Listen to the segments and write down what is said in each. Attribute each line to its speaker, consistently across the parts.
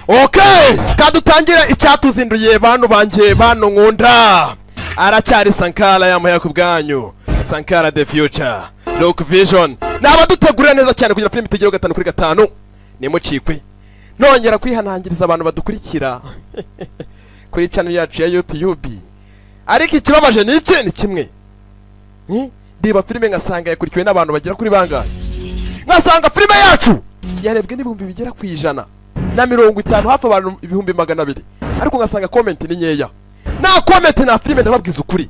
Speaker 1: Okay, kadutangira icyatuzinduye bantu banjye bano nkunda. Aracyari Sankara yamuhera ku bwanyu. Sankara the future. Rock Vision. Nabadutegurira neza cyane kugira film itegero 5/5. Nimucikwe. Nongera kwihanangiriza abantu badukurikira kuri channel yacu ya YouTube. Ariko ikibabaje ni iki ni kimwe. Ndiba filime ngasanga yakurikiwe n'abantu bagera kuri bangahe. Ngasanga filime yacu yarebwe n'ibihumbi bigera ku 100 na 50 hafi abantu 200,000. Ariko ngasanga comment ni nyeya. Na comment na filime ndababwiza ukuri.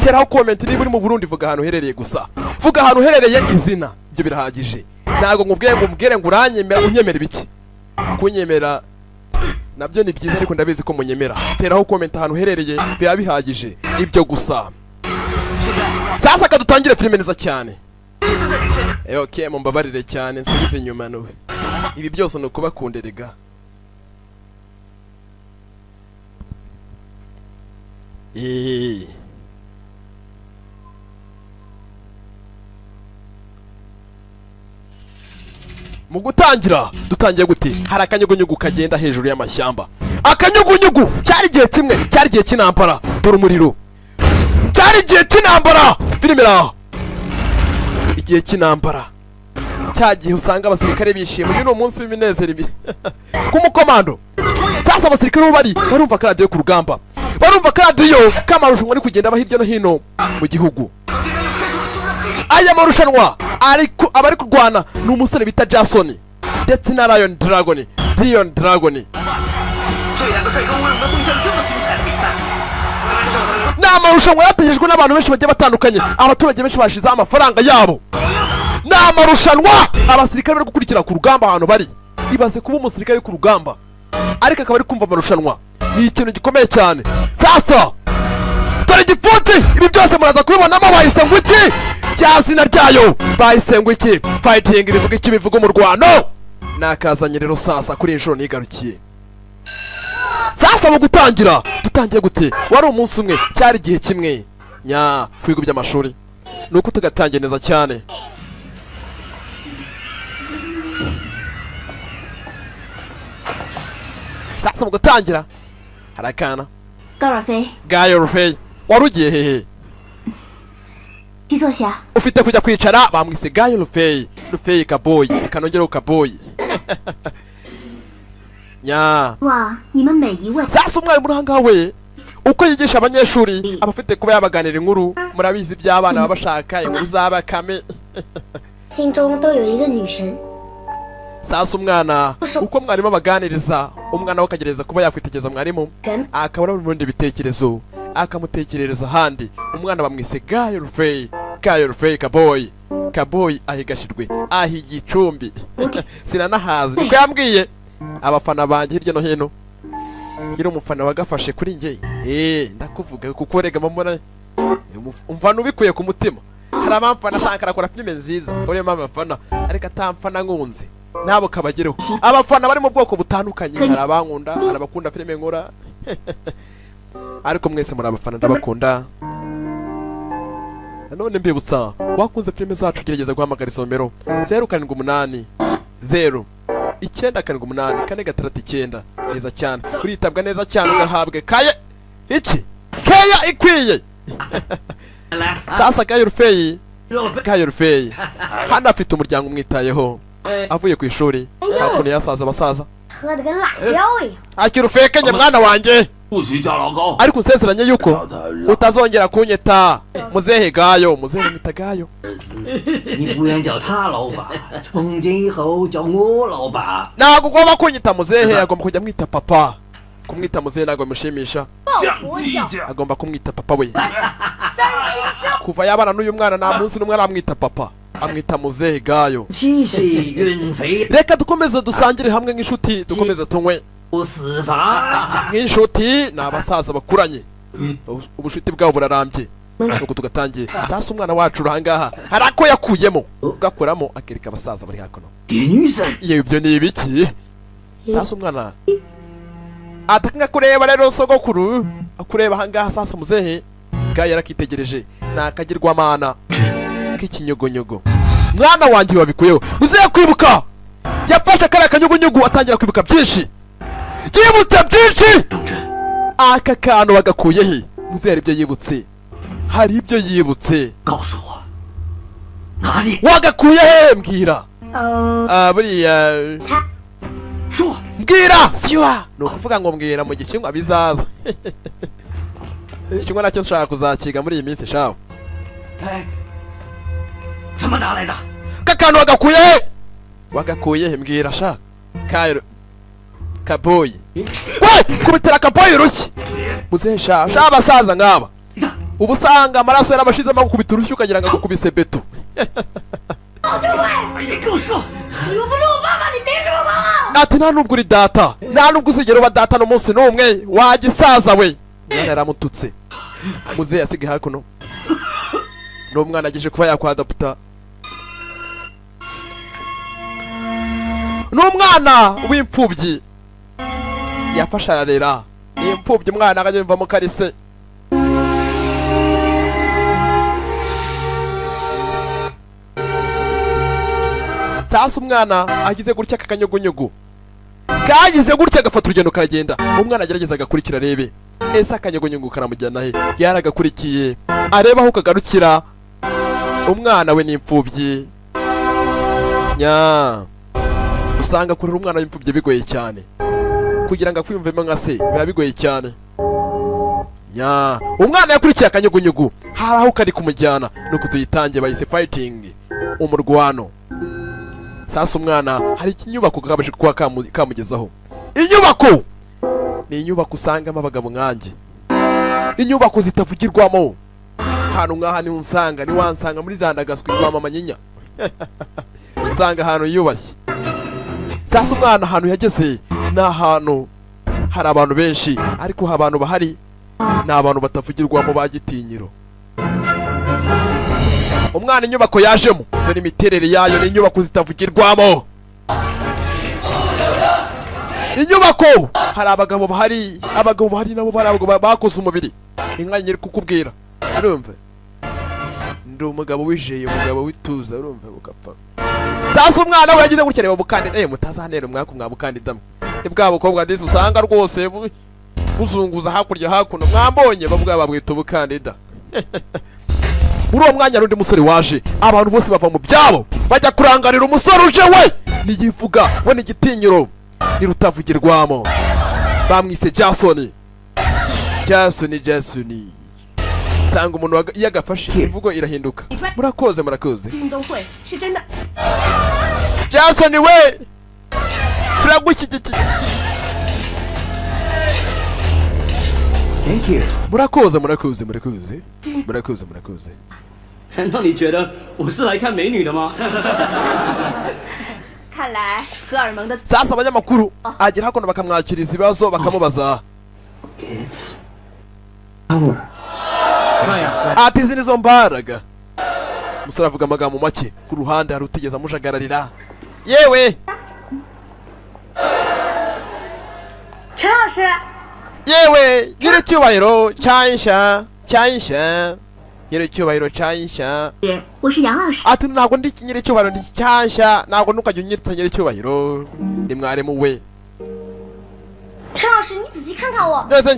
Speaker 1: Teraho comment niba uri mu Burundi vuga ahantu herereye gusa. Vuga ahantu herereye izina. Ibyo birahagije. Nago ngubwire ngo uranyemera unyemera biki. Kunyemera nabyo ni byiza ariko ndabizi ko munyemera. Teraho comment ahantu herereye biba bihagije. Ibyo gusa. Sasa kadutangire filime neza cyane. Okay, mumbabarire cyane nsubize nyuma no. Ibi byose no kubakunderega. Mu gutangira dutangiye gute hari akanyugunyugu kagenda hejuru y'amashyamba. Akanyugunyugu cyari gihe kimwe cyari gihe cy'intambara dore umuriro. Cyari gihe cy'intambara filmera. Igihe cy'intambara cyagiye usanga abasirikare bishimye uyu munsi w'iminezero ibi kumukomando. Sasa abasirikare barumva radio ku rugamba. Barumva radio kamarushanwa ari kugenda bahirya no hino mu gihugu. Aya marushanwa ariko abari kurwana n'umusore bita Jason ndetse na Lion Dragon. N'amarushanwa yategejwe n'abantu benshi bagiye batandukanye. Abaturage benshi bashize amafaranga yabo. N'amarushanwa abasirikare bari gukurikira ku rugamba ahantu bari. Ibaze kuba umusirikare ku rugamba ariko akaba ari kumva amarushanwa. Ni ikintu gikomeye cyane. Sasa dore gipfuti ibi byose muraza kubibonamo bahise ngo iki cyazina ryayo bahise ngo iki fighting bivuga iki bivuga mu Rwanda. Nakazanye rero sasa kuri inshuro nigarukiye. Sasa mu gutangira dutangiye gute wari umunsi umwe cyari gihe kimwe nya kwiga by'amashuri nuko tugatangiye neza cyane. Sasa mu gutangira harakana Gayo Rufei warugiye hehe
Speaker 2: Kizoshya
Speaker 1: ufite kujya kwicara bamwise Gayo Rufei kaboyi kanongera kaboyi. Nya sasa umwari muri hangawe uko yigisha abanyeshuri abafite kuba yabaganira inkuru murabizi by'abana babashaka inkuru z'abakame. Sasa umwana uko mwarimu abaganiriza umwana wakagereza kuba yakwitegeza mwarimu akabona ubundi bitekerezo akamutekerereza handi. Umwana bamwise Gayo Rufei kaboyi ahigashirwe ahigicumbi. Sinanahazi niko yambwiye abafana banjye hirya no hino. Gira umufana wagafashe kuri njye ndakuvuga kuko rega mbona umfana ubikuye ku mutima. Hari abamfana sankara akora filime nziza uri mama ariko atamfana nkunze nabo kabagireho. Abafana bari mu bwoko butandukanye hari abankunda hari abakunda filime nkora ariko mwese muri abafana ndabakunda. None mbibutsa wakunze filime zacu gerageza guhamagara isomero 078 0 9 8 neza cyane kuritabwa neza cyane ugahabwe kaye iki keya ikwiye. Sasa Gayo Rufei hano afite umuryango umwitayeho avuye ku ishuri hakuno yasaza abasaza. Rufei kenye mwana wanjye ariko nsezeranye yuko utazongera kunyeta muzehe Gayo mwita Gayo. Ntabwo ugomba kunyita muzehe agomba kujya mwita papa. Kumwita muzehe ntabwo bimushimisha agomba kumwita papa we. Kuva yabana n'uyu mwana nta munsi n'umwe aramwita papa amwita muzehe Gayo. Reka dukomeze dusangire hamwe nk'inshuti dukomeze tunywe nk'inshuti n'abasaza bakuranye ubushuti bwabo burarambye nuko tugatangiye. Sasa umwana wacu urangaha harako yakuyemo ugakoramo akereka abasaza bari hakuno. Ibyo ni ibiki? Sasa umwana atakanga kureba rero sogokuru akureba hangaha. Sasa muzehe Gayo yarakitegereje nakagirwa mana k'ikinyogonyugo. Mwana wanjye wabikuyeho muzehe kwibuka yafashe kare akanyugunyugu atangira kwibuka byinshi yibutse byinshi. Aka kantu bagakuye he? Muzehe hari ibyo yibutse, hari ibyo yibutse. Wagakuye he mbwira? Buriya mbwira siwa ni ukuvuga ngo mbwira mu gicingwa bizaza. Ikingwa nacyo nshaka kuzakiga muri iyi minsi shawe. Kakantu wagakuye he? Wagakuye he mbwira sha? Kairo Kaboyi. We kubitera Kaboyi urushyi. Muzehe sha abasaza ngaba. Ubusanga amaraso yarabashizemo gukubita urushyi ukagira ngo gukubise beto. Ati nta nubwo uri data, nta nubwo uzigera uba data n'umunsi n'umwe, wagisaza we. Mwana yaramututse. Muzehe yasigaye hakuno. N'umwana ageje kuba yakwadapta. N'umwana w'imfubyi yafasha ararera. Ni imfubyi mwana akajya yumva mu karise. Sasa umwana agize gutya kakanyugunyugu kagize gutya agafata urugendo karagenda. Umwana agerageza agakurikira arebe ese akanyugunyugu karamujyana he. Yaragakurikiye areba aho kagarukira. Umwana we n'imfubyi nya usanga kurera umwana w'imfubyi bigoye cyane, kugira ngo akwiyumvemo nka se biba bigoye cyane. Nya umwana yakurikiye akanyugunyugu hari aho kari kumujyana, nuko tuyitangiye bayise fighting umurwano. Sasa umwana hari ikinyubako kabaje kuba kamugezaho. Inyubako ni inyubako usangamo abagabo nkanjye, inyubako zitavugirwamo. Hano nkaha ni unsanga, ni wansanga muri zandagaswe kwa mama nyinya. Usanga hano yubashye. Sasa umwana hano yageze ni ahantu hari abantu benshi, ariko abantu bahari ni abantu batavugirwamo bagitinyiro. Umwana inyubako yajemo dore imiterere yayo ni inyubako zitavugirwamo. Inyubako hari abagabo bahari, abagabo bahari nabo bari abagabo bakoze umubiri. Inka nyiri kukubwira urumva, ndi umugabo wijeye, umugabo wituza urumva bugapfa. Sasa umwana we yagize gutya reba bukandida mutazanera umwaka mwabukandida mwe. Ni bwa bukobwa ndetse usanga rwose buzunguza hakurya hakuno, mwambonye bavuga babwita ubukandida. Muri uwo mwanya rundi musore waje, abantu bose bava mu byabo bajya kurangarira umusore uje we. Niyivuga we ni igitinyiro, ni rutavugirwamo. Bamwise Jason. Sanga umuntu yagafashe imvugo irahinduka. Murakoze. Jason we turagushyigikiye.
Speaker 2: Thank you.
Speaker 1: Murakoze.
Speaker 2: 难道你觉得我是来看美女的吗？
Speaker 3: 看来荷尔蒙的
Speaker 1: Sasa abanyamakuru agira hakuno bakamwakiriza ibibazo bakamubaza.
Speaker 2: It's our.
Speaker 1: Ati izi nizo mbaraga. Umusore avuga amagambo make, ku ruhande hari utigeze amujagararira. Yewe
Speaker 3: 陈老师，
Speaker 1: yewe nyiricyubahiro cyansha nyiricyubahiro cyansha.
Speaker 3: 我是杨老师。
Speaker 1: Ati ntabwo ndi nyiricyubahiro ndi cyansha, ntabwo ntukajya unyita nyiricyubahiro, ni mwarimu we.
Speaker 3: 陈老师，你仔细看看我。
Speaker 1: Nese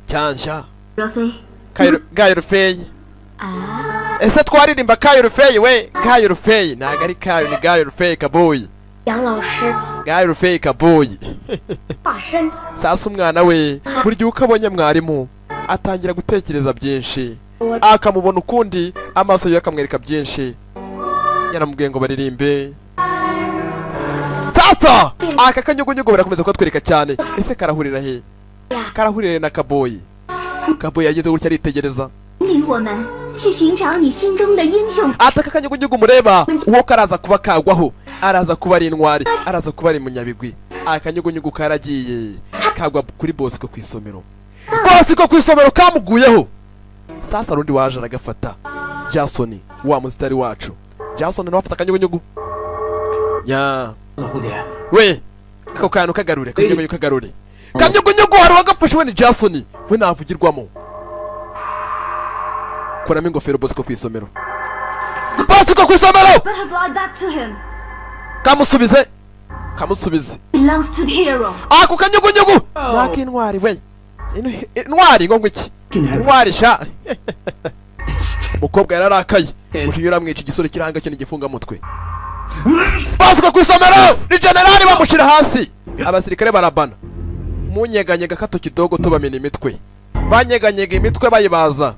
Speaker 1: cyansha
Speaker 3: 若飞。
Speaker 1: Gayurufeyi.
Speaker 3: 啊，
Speaker 1: Ese twaririmba Gayurufeyi we. Gayurufeyi ntabwo ari Gayo, ni Gayurufeyi Kaboyi.
Speaker 3: 杨老师
Speaker 1: Gayurufeyi Kaboyi.
Speaker 3: 把身。
Speaker 1: Sasa umwana we buri gihe uko abonye mwarimu atangira gutekereza byinshi, akamubona ukundi amaso ye akamwereka byinshi. Yaramubwiye ngo baririmbe. Sasa aka kanyugunyugu barakomeza kutwereka cyane. Ese karahurira he? Karahurira na Kaboyi. Kaboyi yagize gutya aritegereza.
Speaker 3: 领我们去寻找你心中的英雄。
Speaker 1: Ataka kanyugunyugu mureba uwo karaza kuba kagwaho, araza kuba ari intwari, araza kuba ari munyabigwi. Akanyugunyugu karagiye kagwa kuri Bosco ku isomero. Bosco ku isomero kamuguyeho. Sasa rundi waje aragafata. Jason wa mustari wacu. Jason nawe afata akanyugunyugu. Nya.
Speaker 2: 老蝴蝶，
Speaker 1: We ako kantu kagarure, kanyugunyugu kagarure. Kanyugunyugu hari wagafashe we ni Jason, we navugirwamo. Kuramo ingofero Bosco ku isomero. Bosco ku isomero!
Speaker 3: But have lied back to him.
Speaker 1: Kamusubize. kamusubize
Speaker 3: belongs to the hero.
Speaker 1: ako kanyugunyugu naka intwari we intwari ngo iki intwari sha umukobwa yararakaye umujinya uramwica igisore kiranga cyo n'igifunga mutwe basuka ku isomero ni generali bamushira hasi abasirikare barabana munyeganyega kato kidogo tubamena imitwe banyeganyega imitwe bayibaza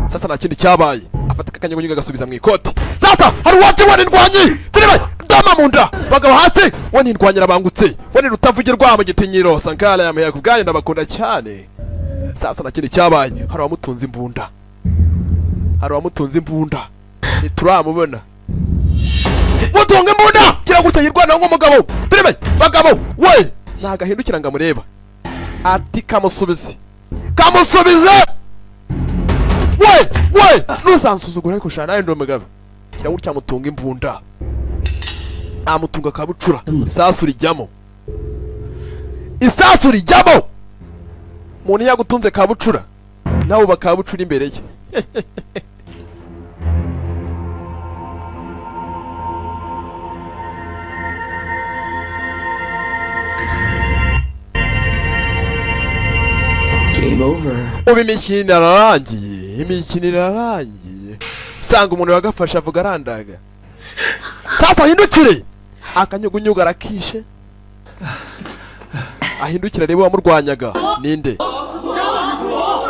Speaker 1: sasa nta kindi cyabaye afata akanyugunyugu agasubiza mu ikoti sasa hari uwaje wani ndwanyi turebe dama munda bagabo hasi wani ndwanyira bangutse wani rutavugirwa mu gitinyiro Sankara yamuhaye kubwanya ndabakunda cyane sasa nta kindi cyabaye hari abamutunze imbunda ntituramubona mutunga imbunda kiraguta yirwana nk'umugabo turebe bagabo we nagahindukira ngamureba ati kamusubize we nusansuzugura ariko shana nawe ndomugabo kiragutya mutunga imbunda amutunga kabucura isasu rijyamo umuntu yagutunze kabucura nawe bakabucura imbere ye
Speaker 2: Game over.
Speaker 1: ubu imikino irarangiye usanga umuntu wagafasha avuga arandaga sasa ahindukire akanyugunyugu arakishe ahindukira reba wamurwanyaga ninde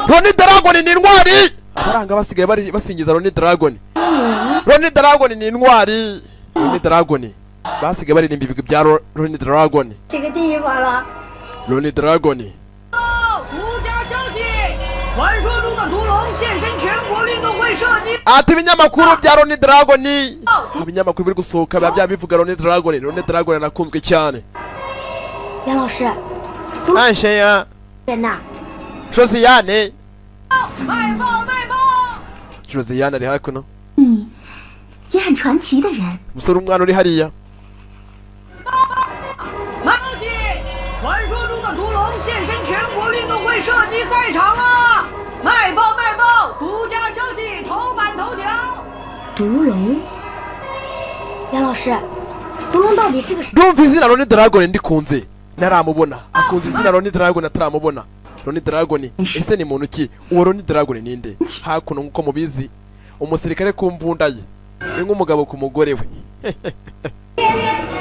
Speaker 1: Ronnie Dragon ni intwari abaranga basigaye basingiza Ronnie Dragon ni intwari Ronnie Dragon basigaye baririmba ibigwi bya Ronnie Dragon
Speaker 3: 这个地方了。
Speaker 1: Ronnie Dragon
Speaker 4: 独家消息，传说中的毒龙现身全国运动会射击。
Speaker 1: ati ibinyamakuru bya Ronnie Dragon ibinyamakuru biri gusohoka biba bivuga Ronnie Dragon anakunzwe cyane
Speaker 3: 杨老师，
Speaker 1: Ansheya
Speaker 3: 人呐，
Speaker 1: Josiane
Speaker 4: 卖爆！
Speaker 1: Josiane ari hakuno
Speaker 3: 你也很传奇的人。
Speaker 1: umusore umwana uri hariya
Speaker 4: 卖消息，传说中的毒龙现身全国运动会射击赛场了！卖爆！独家消息，头版头条。
Speaker 3: 毒龙，杨老师，毒龙到底是个什么？
Speaker 1: ndumva izina Ronnie Dragon ndikunze naramubona akunze izina Ronnie Dragon ataramubona Ronnie Dragon ese ni muntu ki uwo Ronnie Dragon ninde hakuno nkuko mubizi umusirikare ku mbunda ye ni nk'umugabo ku mugore we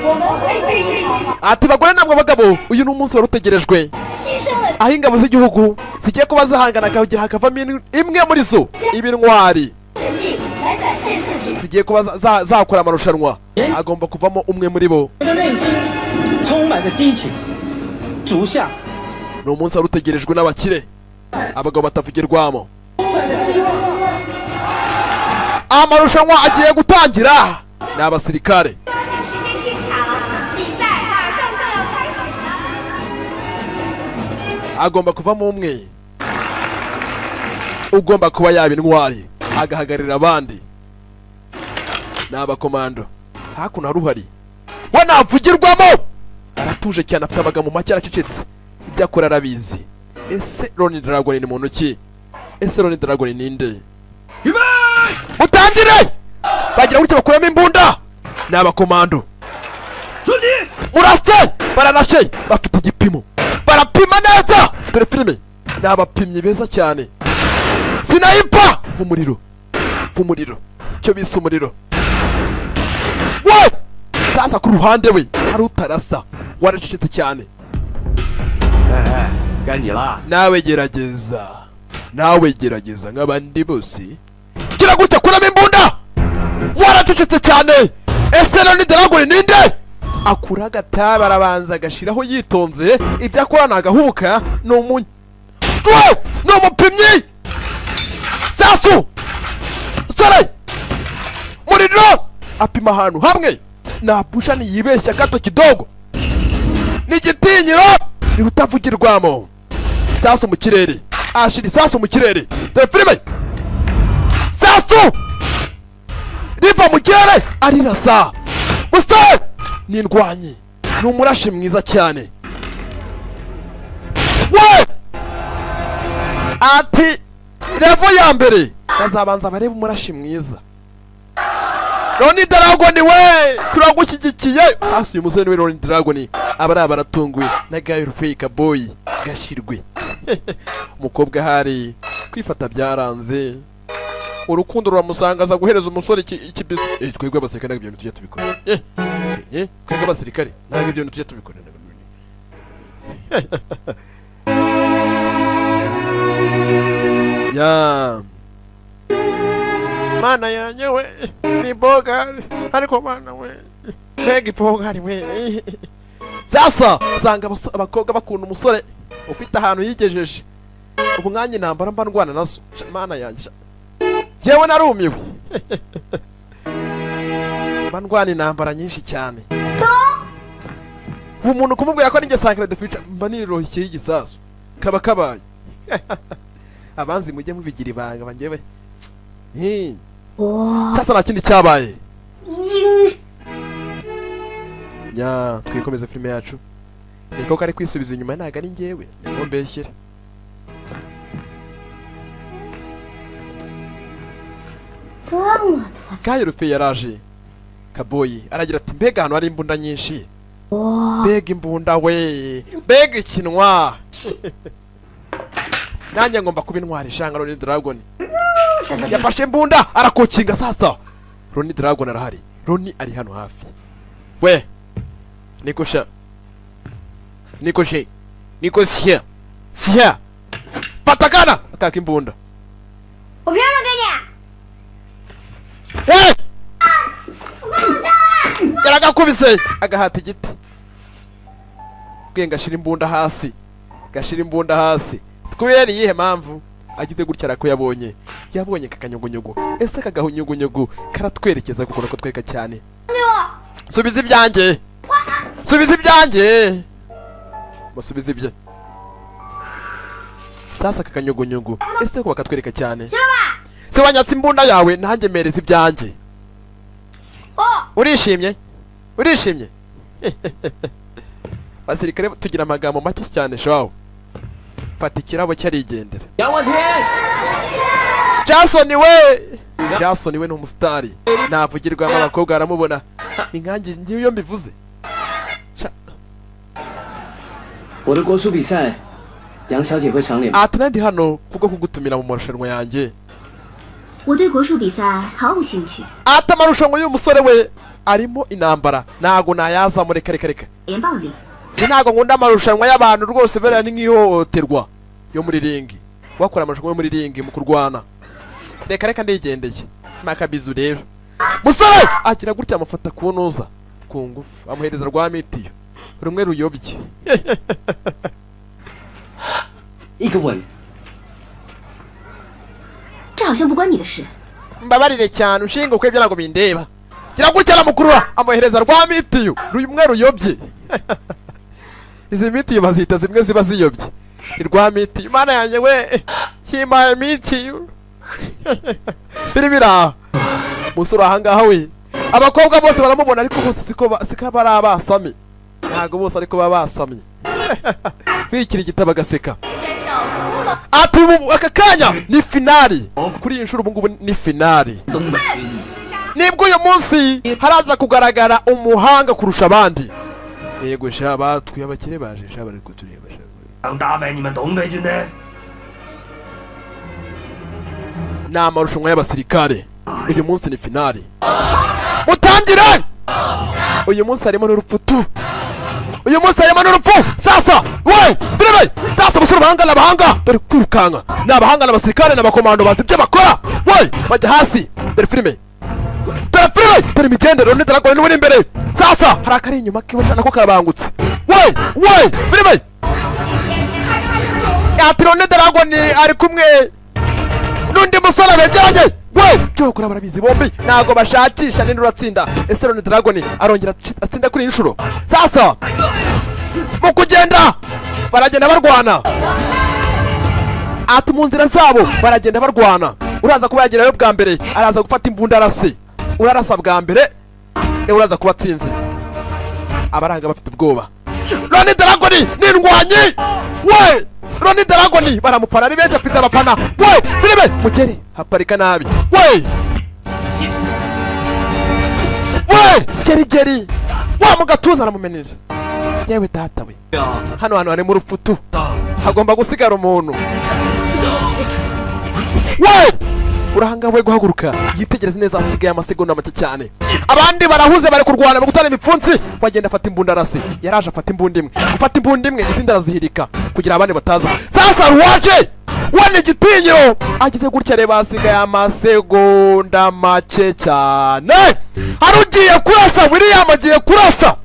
Speaker 3: 我们会继续逃跑，
Speaker 1: ati bagore namwe bagabo uyu ni umunsi wari utegerejwe
Speaker 3: 牺牲了
Speaker 1: aho ingabo z'igihugu zigiye kuba zihangana kagira hakavamo imwe muri zo ibintwari
Speaker 3: 神迹来展现自己。
Speaker 1: zigiye kuba zakora amarushanwa agomba kuvamo umwe muri bo
Speaker 5: 我的内心充满着激情，足下
Speaker 1: ni umunsi wari utegerejwe n'abakire abagabo batavugirwamo
Speaker 5: 充满着希望。
Speaker 1: amarushanwa agiye gutangira ni abasirikare
Speaker 3: 时间进场，比赛马上就要开始了。
Speaker 1: agomba kuvamo umwe ugomba kuba yaba intwari agahagararira abandi ni abakomando hakuno hari uhari we ntavugirwamo aratuje cyane afite amagambo make aracecetse ibyo akora arabizi ese Ronnie Dragon ni muntu ki ese Ronnie Dragon ninde mutangire bagira gutya bakuramo imbunda ni abakomando murase baranashe bafite igipimo barapima neza dore filime ni abapimyi beza cyane sinayipa umuriro cyo bise umuriro we sasa ku ruhande we hari utarasa waracecetse cyane
Speaker 2: 该你了。
Speaker 1: nawe gerageza nk'abandi bose kira gutya kuramo imbunda waracecetse cyane ese Ronnie Dragon ninde akura agatabi arabanza agashiraho yitonze ibyo akora ni agahuka ni umupimyi sasu sore muriro apima ahantu hamwe napusha niyibeshya gato kidogo n'igitinyiro ni utavugirwamo sasu mu kirere ashira isasu mu kirere dore filime sasu riva mu kirere arirasa musore ni indwanyi ni umurashi mwiza cyane we ati revo ya mbere bazabanza barebe umurashi mwiza Ronnie Dragon we turagushyigikiye. Sasa uyu musore we Ronnie Dragon aba baratunguye na Guy Fake Boy gashirwe. Umukobwa hari kwifata byaranze. Urukundo ruramusangaza guhereza umusore ikibizo. Twebwe abasirikare ntabwo ibyo tujya tubikora. Twebwe abasirikare ntabwo ibyo tujya tubikora. Ya mana yanjye we ni bogari ariko mana we mbega ibogari we. Sasa usanga abakobwa bakunda umusore ufite ahantu yigejeje. Ubu mwanya intambara mba ndwana nazo mana yanjye yewe narumiwe. Mba ndwana intambara nyinshi cyane. Ubu umuntu kumubwira ko ninjye Sankara the Future mba niroheye igisasu kaba kabaye. Abanzi mujye mubigira ibanga bangewe. Sasa nta kindi cyabaye. Ya twikomeza filime yacu. Niko kari kwisubiza inyuma ntago ari ngewe ngo mbeshyere. Guy Fake yaraje. Kaboyi aragira ati mbega hano hari imbunda nyinshi. Mbega imbunda we. Mbega ikinwa. Nanjye ngomba kuba intwari shanga Ronnie Dragon. Yafashe imbunda arakokinga sasa. Ronnie Dragon arahari. Ronnie ari hano hafi. We. Nikosha. Nikosha. Siya. Patakana akaka imbunda.
Speaker 3: 我凭什么给你？
Speaker 1: Hey! Yaragakubise agahata igiti. Bwenga shira imbunda hasi. Gashira imbunda hasi. Twere yihe mpamvu agize gutya arako yabonye kakanyugunyugu. Ese kagahunyugunyugu karatwerekeza kuko nako twereka cyane. Subiza ibyanjye. Subiza ibyanjye. Musubiza ibye. Sasa kakanyugunyugu. Ese ko bakatwereka cyane. Se wanyatse imbunda yawe nanjye mereza ibyanjye. Urishimye? Urishimye? Basirikare tugira amagambo make cyane shawo. Fata ikirabo cyarigendera. Jason we! Jason we ni umusitari. Navugirwa abakobwa aramubona. Inkangi ngiyo mbivuze.
Speaker 2: 我的国术比赛，杨小姐会赏脸吗？
Speaker 1: Atlandi hano kubwo kugutumira mu marushanwa yanjye.
Speaker 3: 我对国术比赛毫无兴趣。
Speaker 1: Atamarushanwa y'uyu musore we arimo intambara. Nago nayaza muri kare.
Speaker 3: 连暴力。
Speaker 1: Ntago nkunda amarushanwa y'abantu rwose bera ni nk'ihohoterwa yo muri ringi. Wakora amarushanwa yo muri ringi mu kurwana. Reka ndigendeye. Makabizu rero. Musore agira gutya amafata kunoza ku ngufu amuhereza rwa mitiyo. Rumwe ruyobye.
Speaker 2: 一个吻。
Speaker 3: 这好像不关你的事。
Speaker 1: Mbabarire cyane ushinga uko ibyo nago bindeba. Gira gutya aramukurura amuhereza rwa mitiyo. Rumwe ruyobye. Izi mitiyo bazita zimwe ziba ziyobye. Irwa mitiyo mana yanjye we. Kimaye mitiyo. Biribira. Musura ahangaha we. Abakobwa bose baramubona ariko bose siko bari abasami. Ntago bose ariko babasami. Bikira igitabo gaseka. Ati aka kanya ni finali. Kuri iyi nshuro ngubu ni finali. Nibwo uyu munsi haraza kugaragara umuhanga kurusha abandi. Yego shaba twiyabakire baje shaba ariko tureba shaba.
Speaker 6: 想打败你们东北军的。
Speaker 1: Ni amarushanwa y'abasirikare. Uyu munsi ni finali. Mutangire! Uyu munsi harimo n'urupfu. Uyu munsi harimo n'urupfu. Sasa we birebe. Sasa musore bahanga dore kwirukanka. Ni abahanga n'abasirikare n'abakomando bazi ibyo bakora. We bajya hasi. Dore filime. Dore imigendero Ronnie Dragon n'uri imbere. Sasa hari akari inyuma kibona nako karabangutse. We birebe. Ati Ronnie Dragon ari kumwe n'undi musore begeranye. We cyo kora barabizi bombi nago bashakisha ninde uratsinda. Ese Ronnie Dragon arongera atsinda kuri inshuro. Sasa mu kugenda baragenda barwana. Ati mu nzira zabo baragenda barwana. Uraza kuba yagerayo bwa mbere araza gufata imbunda arase. Urarasa bwa mbere ne uraza kuba atsinze. Abaranga bafite ubwoba. Ronnie Dragon ni ndwanyi. We Ronnie Dragon baramufana ari benshi afite abafana. We filime mugeri haparika nabi. We geri wa mu gatuza aramumenera. Yewe data we, hano harimo urupfutu, hagomba gusigara umuntu. We urahanga we guhaguruka yitegereze neza, asigaye amasegonda make cyane. Abandi barahuze bari kurwana mu gutana imipfunsi. Wagenda afata imbunda arase, yaraje afata imbunda imwe, afata imbunda imwe izindi arazihirika kugira abandi bataza. Sasa ruwaje wane igitinyiro agize gutya, reba asigaye amasegonda make cyane. Harugiye kurasa William, agiye kurasa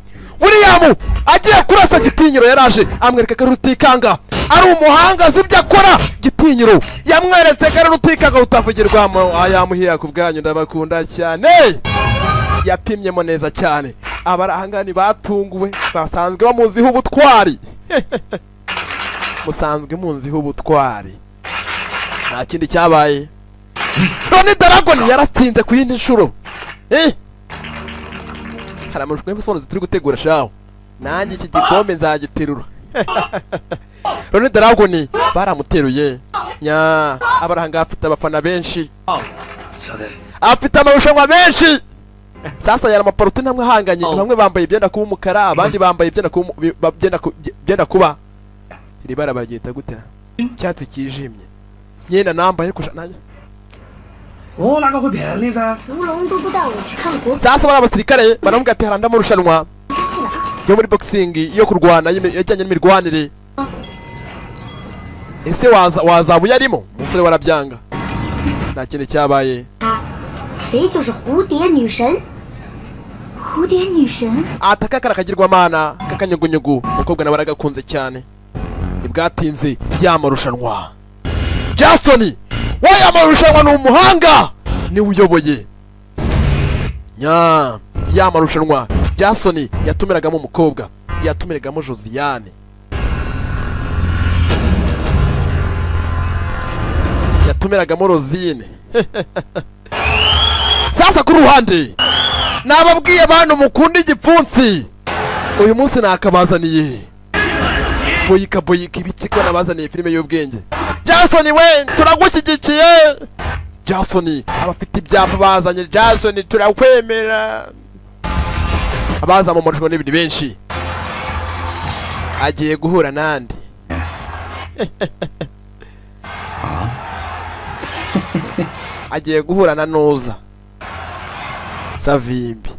Speaker 1: William, agiye kurasa Gitinyiro. Yaraje amwereka ko rutikanga ari umuhanga zibyo akora. Gitinyiro yamweretse ko rutikanga utavugirwamo. Ayamuhiya ku bwanyu, ndabakunda cyane. Yapimyemo neza cyane. Abarahangani batunguwe, basanzwe bamuziho ubutwari. Musanzwe munziho ubutwari, nta kindi cyabaye. Ronnie Dragon yaratsinze ku yindi nshuro. Hari amashusho y'abasobanuzi turi gutegura shaho, nanjye iki gikombe nzagiterura. Ronnie Dragon baramuteruye. Nya abarahanga afite abafana benshi, afite amarushanwa menshi. Sasa yari amaparuti namwe ahanganye, bamwe bambaye ibyenda kuba umukara, abandi bambaye ibyenda kuba iri bara baryita gute, cyatsi kijimye. Nyena nambaye ariko nanjye
Speaker 6: 我哪个会骗你噻？
Speaker 3: 卢龙都不带我去看国。
Speaker 1: Sasa bari abasirikare baravuga ati haranda mu rushanwa yo muri boxing yo kurwana yajyanye n'imirwanire. Ese wazabu yarimo? Umusore warabyanga, nta kintu cyabaye.
Speaker 3: 谁就是蝴蝶女神？蝴蝶女神？
Speaker 1: Atakakara kagirwa mana kakanyugunyugu, umukobwa nawe aragakunze cyane. Ibwatinze yamarushanwa. Jason waya marushanwa n'umuhanga ni uyoboye. Nya yamarushanwa Jason yatumiragamo umukobwa, yatumiragamo Josiane. Yatumiragamo Rosine. Sasa ku ruhande nababwiye abantu mukunda igipfunsi, uyu munsi nakabazaniye boyika ibikiko nabazaniye filime y'ubwenge. Jason we turagushyigikiye. Jason abafite ibyapa bazanye. Jason turakwemera. Abaza mu marushanwa n'ibindi benshi. Agiye guhura nandi. Agiye guhura na Noza Savimbi.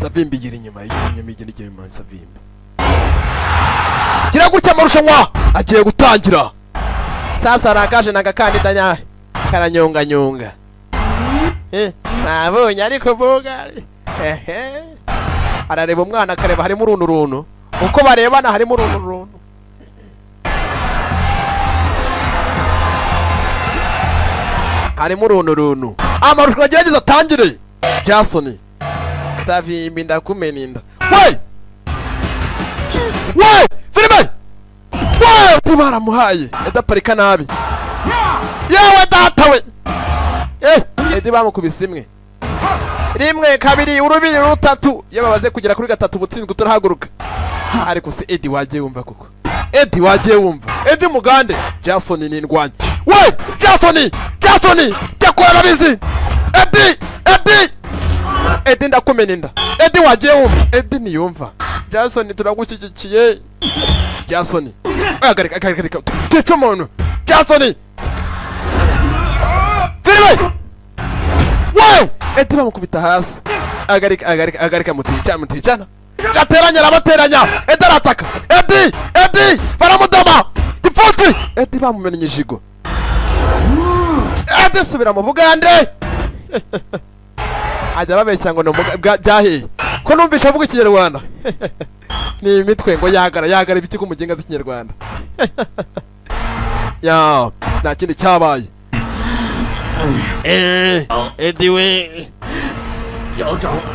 Speaker 1: Savimbi gira inyuma Savimbi. Gira gutya amarushanwa agiye gutangira. Sasa arakaje nagakandida nya karanyonga. Nabonye ariko bogari. Arareba umwana akareba harimo uruntu. Uko barebana harimo uruntu. Harimo uruntu. Amarushanwa agerageza atangire. Jason Savimbi ndakumeninda. We filime baramuhaye edaparika nabi. Yewe data we, edi bamukubise imwe rimwe kabiri urubiri rutatu, yababaze kugera kuri gatatu butsinzwe utarahaguruka. Ariko se Edi wagiye wumva koko, Edi wagiye wumva, Edi mugande. Jason ni indwanya. We Jason yakora nabizi. Edi ndakumeninda. Edi wagiye wumva, Edi niyumva. Jason turagushyigikiye. Jason agarika techo umuntu. Jason filime we Edi bamukubita hasi. Agarika muticana gateranya Edi arataka. Edi baramudama gipfuti. Edi bamumenye ijigo. Edi subira mu Bugande. Ajya babeshya ngo no byahe ko numvisha avuga ikinyarwanda. Ni imitwe ngo yagara ibiki ku mugenga z'ikinyarwanda. Ya nta kindi cyabaye. Edi we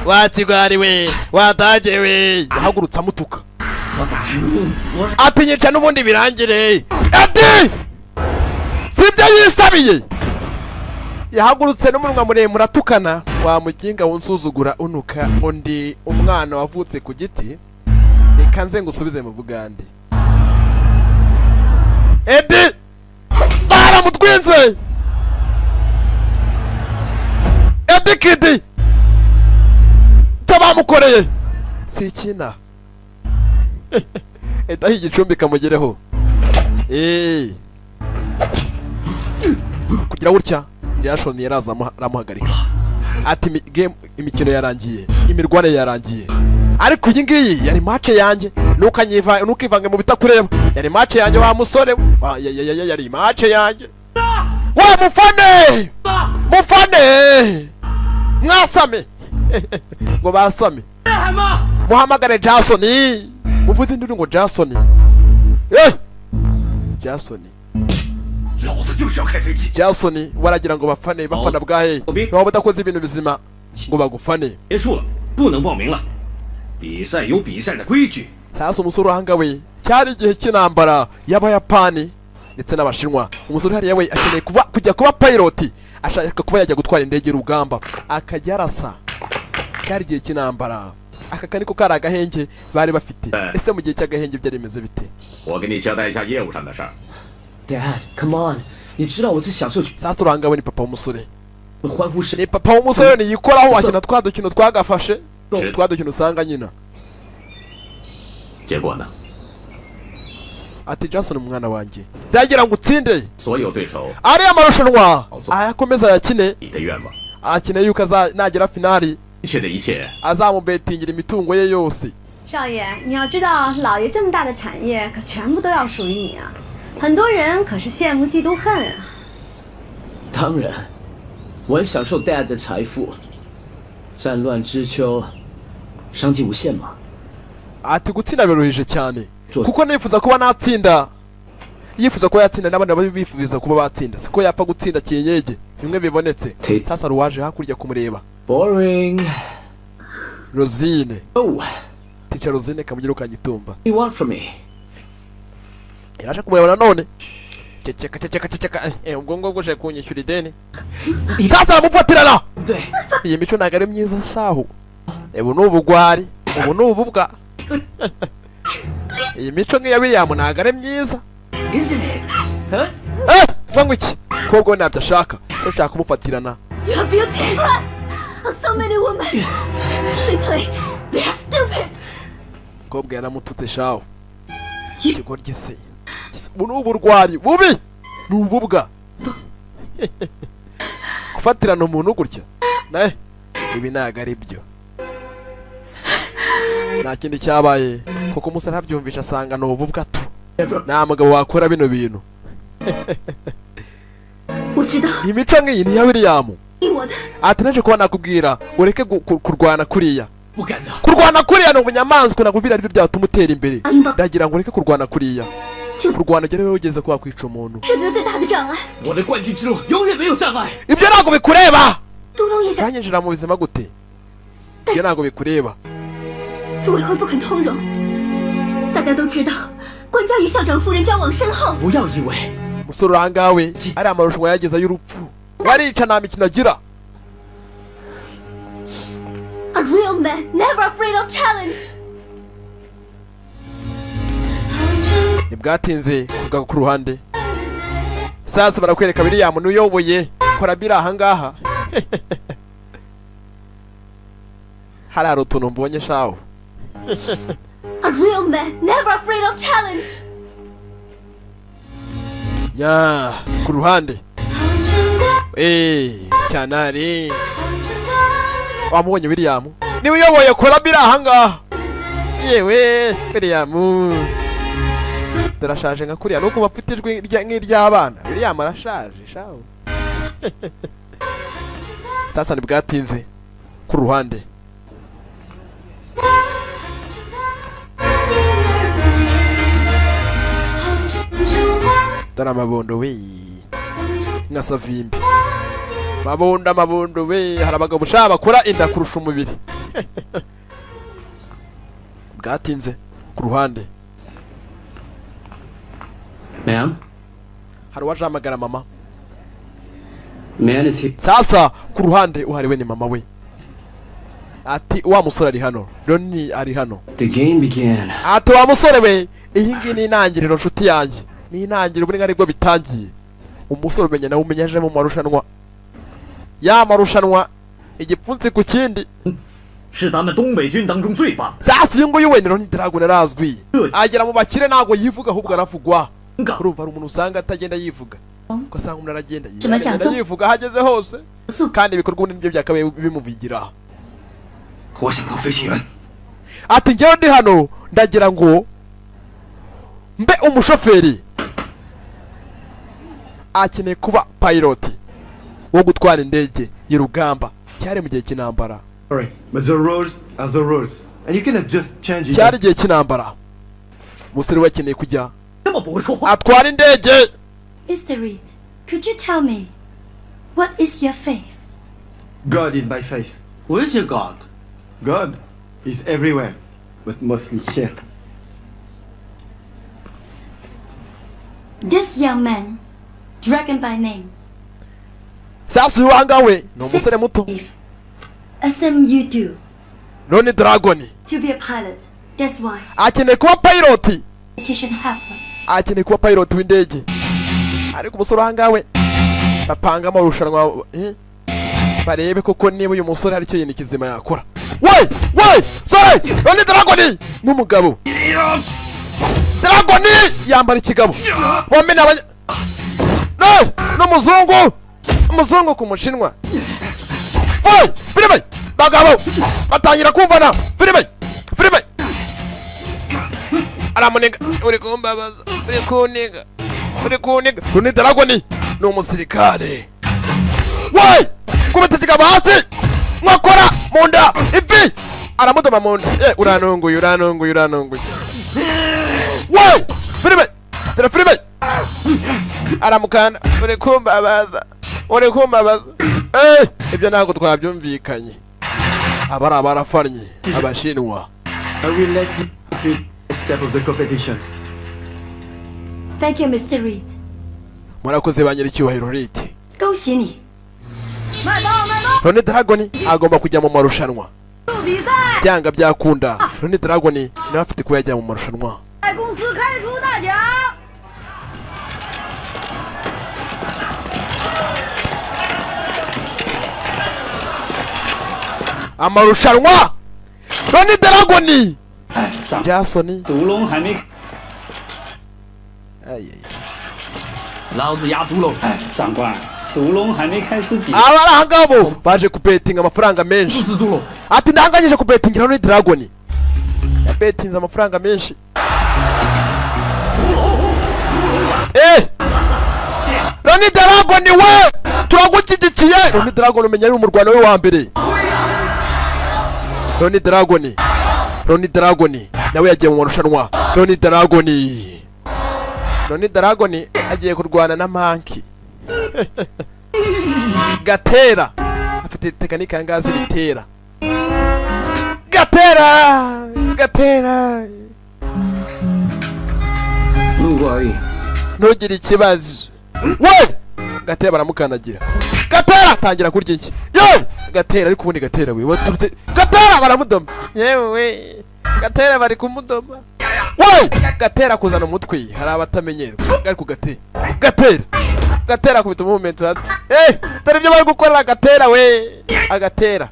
Speaker 1: wakigwari we wataje we yahagurutse amutuka. Ati nyica n'ubundi birangire. Edi sibyo yisabiye. Yahagurutse n'umunwa muremure atukana. Wa muginga wunsuzugura unuka undi umwana wavutse ku giti. Reka nze ngusubize mu Bugande. Edi baramutwinze. dikidi tabamukoreye sikina etaho igicumbi kamugereho kugira gutya Jason yaraza aramuhagarika ati imikino yarangiye imirwane yarangiye ariko iyi ngiyi yari match yanjye nukivanga mu bitakureba yari match yanjye wa musore yari match yanjye wa mufane mwasame ngo basame muhamagare Jason muvuze induru ngo Jason Jason Jason waragira ngo bafana bwahe waba udakoze ibintu bizima ngo bagufane sasa umusore uhanga we cyari igihe cy'intambara y'abayapani ndetse n'abashinwa umusore hariya we akeneye kujya kuba pilot ashaka kuba yajya gutwara indege y'urugamba akajya arasa cyari igihe cy'intambara aka kaniko kari agahenge bari bafite ese mu gihe cy'agahenge byari bimeze bite
Speaker 2: Dad, come on. 你知道我这享受
Speaker 1: sasa urangawe ni papa w'umusore ni papa w'umusore niyikoraho akina twa dukino twagafashe twa dukino usanga nyina ati Jason umwana wanjye ndagira ngo utsinde ari amarushanwa ayakomeza yakine akine yuko nagera finali azamubetingira imitungo ye yose
Speaker 7: 少爷，你要知道，老爷这么大的产业，可全部都要属于你啊！很多人可是羡慕嫉妒恨啊。
Speaker 2: 当然，我很享受 Dad 的财富。战乱之秋，商机无限嘛。
Speaker 1: ati gutsinda biruhije cyane kuko nifuza kuba natsinda yifuza ko yatsinda n'abandi bifuza kuba batsinda siko yapfa gutsinda kiyenyege bimwe bibonetse sasa ruwaje hakurya kumureba
Speaker 2: boring
Speaker 1: Rosine
Speaker 2: oh
Speaker 1: teacher Rosine kamugira kanyitumba
Speaker 2: you want from me
Speaker 1: iraje kumureba none ceceka ubwo ngo guje kunyishyura ideni sasa aramufatirana iyi mico ntago ari myiza shaho ubu n'ubugwari ubu n'ububwa iyi mico nk'iya William ntago ari myiza ngo iki kobwa ntabyo ashaka ushaka kumufatirana
Speaker 3: You have beauty so many women simply they are stupid
Speaker 1: kobwa yaramututse shaho ikigo gise ubu n'uburwari bubi n'ububwa gufatirana umuntu gutya nae ibi ntago ari byo nta kindi cyabaye kuko umusore ntabyumvisha asanga ni ububwa tu nta mugabo wakora bino bintu imico nk'iyi ni iya William ati naje kuba nakubwira ureke kurwana kuriya ni ubunyamaswa nakubwira aribyo byatuma utera imbere ndagira ngo ureke kurwana kuriya kurwana gere wewe ugeze kwa kwica umuntu ibyo ntabwo bikureba uranyinjira mu buzima gute ibyo ntabwo bikureba
Speaker 3: 组委会不肯通融，大家都知道，官家与校长夫人交往深厚。
Speaker 2: 不要以为
Speaker 1: musore urangawe ari amarushanwa yageza y'urupfu warica nta mikino agira.
Speaker 3: A real man, never afraid of challenge.
Speaker 1: Nibwatinze kugaga ku ruhande. Sasa barakwereka William nuyoboye kora bira ahangaha. Hararo utuntu mbonye shaho.
Speaker 3: A real man, never afraid of challenge.
Speaker 1: Ya, ku ruhande. Cyanari. Wamubonye William? Ni uyoboye kora bira ahangaha. Yewe, William. Turashaje nka kuriya nuko bafitijwe nk'iry'abana. William arashaje shaho. Sasa nibwatinze ku ruhande. Tara mabondo we nka Savimbi. Mabondo we harabagabo bushaba bakora inda kurusha umubiri. Bwatinze ku ruhande.
Speaker 2: Ma'am?
Speaker 1: Hari waje amagara mama.
Speaker 2: Man is here.
Speaker 1: Sasa ku ruhande uhariwe ni mama we. Ati wa musore ari hano. Roni ari hano.
Speaker 2: The game began.
Speaker 1: Ati wa musore we iyi ngi ni intangiriro nshuti yanjye. Ni intangiriro buri ngaribwo bitangiye. Umusore umenya nawe umenyaje mu marushanwa. Ya marushanwa igipfunsi ku kindi
Speaker 8: 是咱们东北军当中最棒。
Speaker 1: sasa uyu nguyu we ni Ronnie Dragon arazwi agera mu bakire ntabwo yivuga ahubwo aravugwa urumva hari umuntu usanga atagenda yivuga ugasanga umuntu aragenda yivuga aho ageze hose kandi ibikorwa ubundi nibyo byakabaye bimuvigira
Speaker 6: 我想当飞行员。
Speaker 1: ati njyewe ndi hano ndagira ngo mbe umushoferi akeneye kuba pilot wo gutwara indege y'urugamba cyari mu gihe cy'intambara
Speaker 9: Sorry, but the rules are the rules, and you cannot just change it.
Speaker 1: cyari igihe cy'intambara umusore we akeneye kujya atwara indege.
Speaker 3: Mr. Reed, could you tell me, what is your faith?
Speaker 9: God is my faith.
Speaker 5: Which God?
Speaker 9: God is everywhere, but mostly here.
Speaker 3: This young man, Dragon by name,
Speaker 1: sasa uyu wanga we ni umusore muto
Speaker 3: assume you do
Speaker 1: Ronnie Dragon
Speaker 3: to be a pilot. That's why
Speaker 1: akeneye kuba pilot,
Speaker 3: petition happened.
Speaker 1: akeneye kuba pilot w'indege, ariko umusore wanga we bapanga amarushanwa barebe koko niba uyu musore hari icyo yindi kizima yakora. we sorry, Ronnie Dragon n'umugabo Dragon yambara ikigabo bombi n'abanya n'umuzungu umuzungu ku mushinwa. Filime bagabo batangira kumvana filime aramuniga uri kumbabaza uri kuniga Ronnie Dragon ni umusirikare. kubita ikigabo hasi mwakora munda ifi aramudoma munda uranunguye filime aramukana uri kumbabaza ibyo ntabwo twabyumvikanye. abari abarafanye abashinwa.
Speaker 9: I will let you complete the next step of the competition.
Speaker 3: Thank you, Mr. Reed.
Speaker 1: murakoze ba nyiricyubahiro Reed.
Speaker 3: 恭喜你！
Speaker 1: Ronnie Dragon agomba kujya mu marushanwa byanga byakunda. Ronnie Dragon nawe afite kuba yajya mu marushanwa.
Speaker 4: 公司开出大奖。
Speaker 1: amarushanwa Ronnie Dragon
Speaker 5: 哎，长
Speaker 1: Jason
Speaker 5: 毒龙还没，
Speaker 8: 老子压毒龙。
Speaker 5: 哎，长官，毒龙还没开始比。
Speaker 1: abarangabo baje kubetinga amafaranga menshi.
Speaker 8: 是毒龙。
Speaker 1: ati ndanganyije kubetingira Ronnie Dragon yabetinze amafaranga menshi. Ronnie Dragon we turagushyigikiye. Ronnie Dragon umenya ari umurwana we wa mbere. Ronnie Dragon nawe yagiye mu marushanwa. Ronnie Dragon agiye kurwana na Monkey Gatera afite tekinike yangazi bitera. Gatera
Speaker 2: 路过而已。
Speaker 1: ntugire ikibazo. we Gatera baramukanagira. Gatera atangira kurya iki Gatera ariko ubundi Gatera we waturute Gatera baramudoma yewe Gatera bari kumudoma. Gatera kuzana umutwe hari abatamenyerwa ariko Gatera kubita movement hasi. dore ibyo bari gukora Gatera we Agatera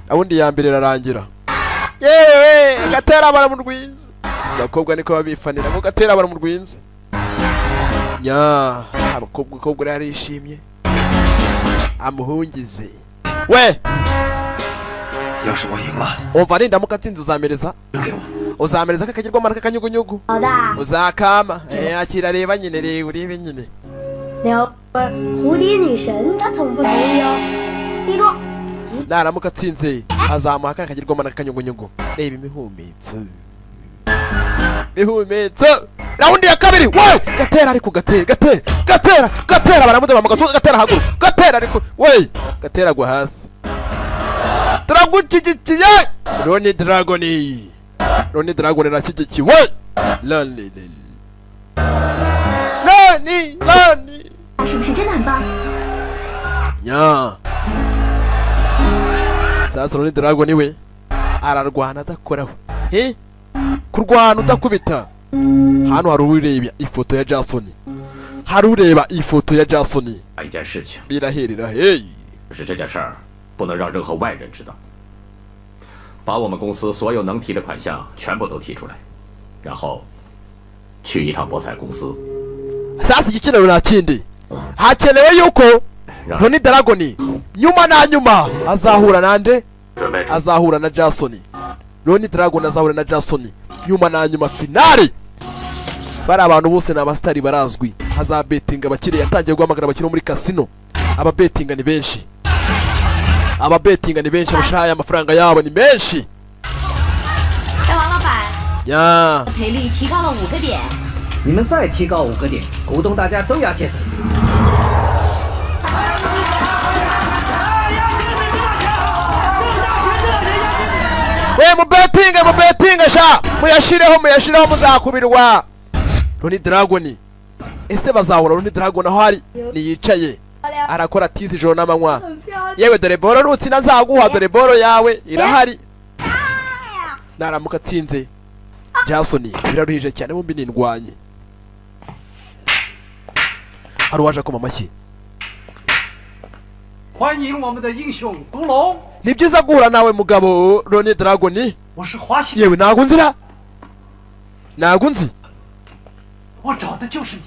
Speaker 1: abundi ya mbere rarangira. yewe Gatera baramurwinze. abakobwa niko babifanira ngo Gatera baramurwinze. nya abakobwa rari yishimye amuhungize. we
Speaker 6: 要是我赢了，
Speaker 1: umva nindamuka atsinze uzamereza
Speaker 6: 扔给我。
Speaker 1: uzamereza kakagirwamana kakanyugunyugu
Speaker 7: 好的，
Speaker 1: uzakama akira reba nyine urebe nyine.
Speaker 7: 蝴蝶女神她同不同意哦？记住，
Speaker 1: naramuka atsinze azamuha kakagirwamana kakanyugunyugu. reba imihumetso raundi ya kabiri. Gatera ariko Gatera baramudoma mu gatuza. Gatera haguruka. Gatera ariko Gatera agwa hasi. turagushyigikiye Ronnie Dragon arashyigikiwe. Ronnie
Speaker 3: 是不是真的很棒？
Speaker 1: nya sasa Ronnie Dragon we ararwana adakoraho. kurwana udakubita. hano hari ureba ifoto ya Jason.
Speaker 8: 一件事情，
Speaker 1: biraherera
Speaker 8: 可是这件事儿
Speaker 10: 不能让任何外人知道。把我们公司所有能提的款项全部都提出来，然后去一趟博彩公司。
Speaker 1: sasa igikenewe nta kindi hakenewe yuko Ronnie Dragon nyuma na nyuma azahura nande azahura na Jason. Ronnie Dragon azahura na Jason nyuma na nyuma finale. Bari abantu bose n'abastari barazwi. Hazabetinga abakire yatangiye guhamagara abakire muri casino. Ababetinga ni benshi. Ababetinga ni benshi bashaya amafaranga yabo ni menshi.
Speaker 3: 哎，王老板，
Speaker 1: 呀，
Speaker 3: 赔率提高了5个点。
Speaker 4: 你们再提高5个点，股东大家都要节省。
Speaker 1: we mubetinga sha muyashireho muzakubirwa. Ronnie Dragon ese bazahura Ronnie Dragon aho ari niyicaye arakora tizi ijoro n'amanywa. Yewe dore boro rutsinda nzaguha, dore boro yawe irahari. Naramuka atsinze Jason biraruhije cyane, bombi nindwanye. Hari uwaje akoma amashyi.
Speaker 5: 欢迎我们的英雄独龙。
Speaker 1: Ni byiza guhura nawe mugabo Ronnie Dragon.
Speaker 5: 我是华西。
Speaker 1: yewe ntago nzira, ntago nzi.
Speaker 5: 我找的就是你。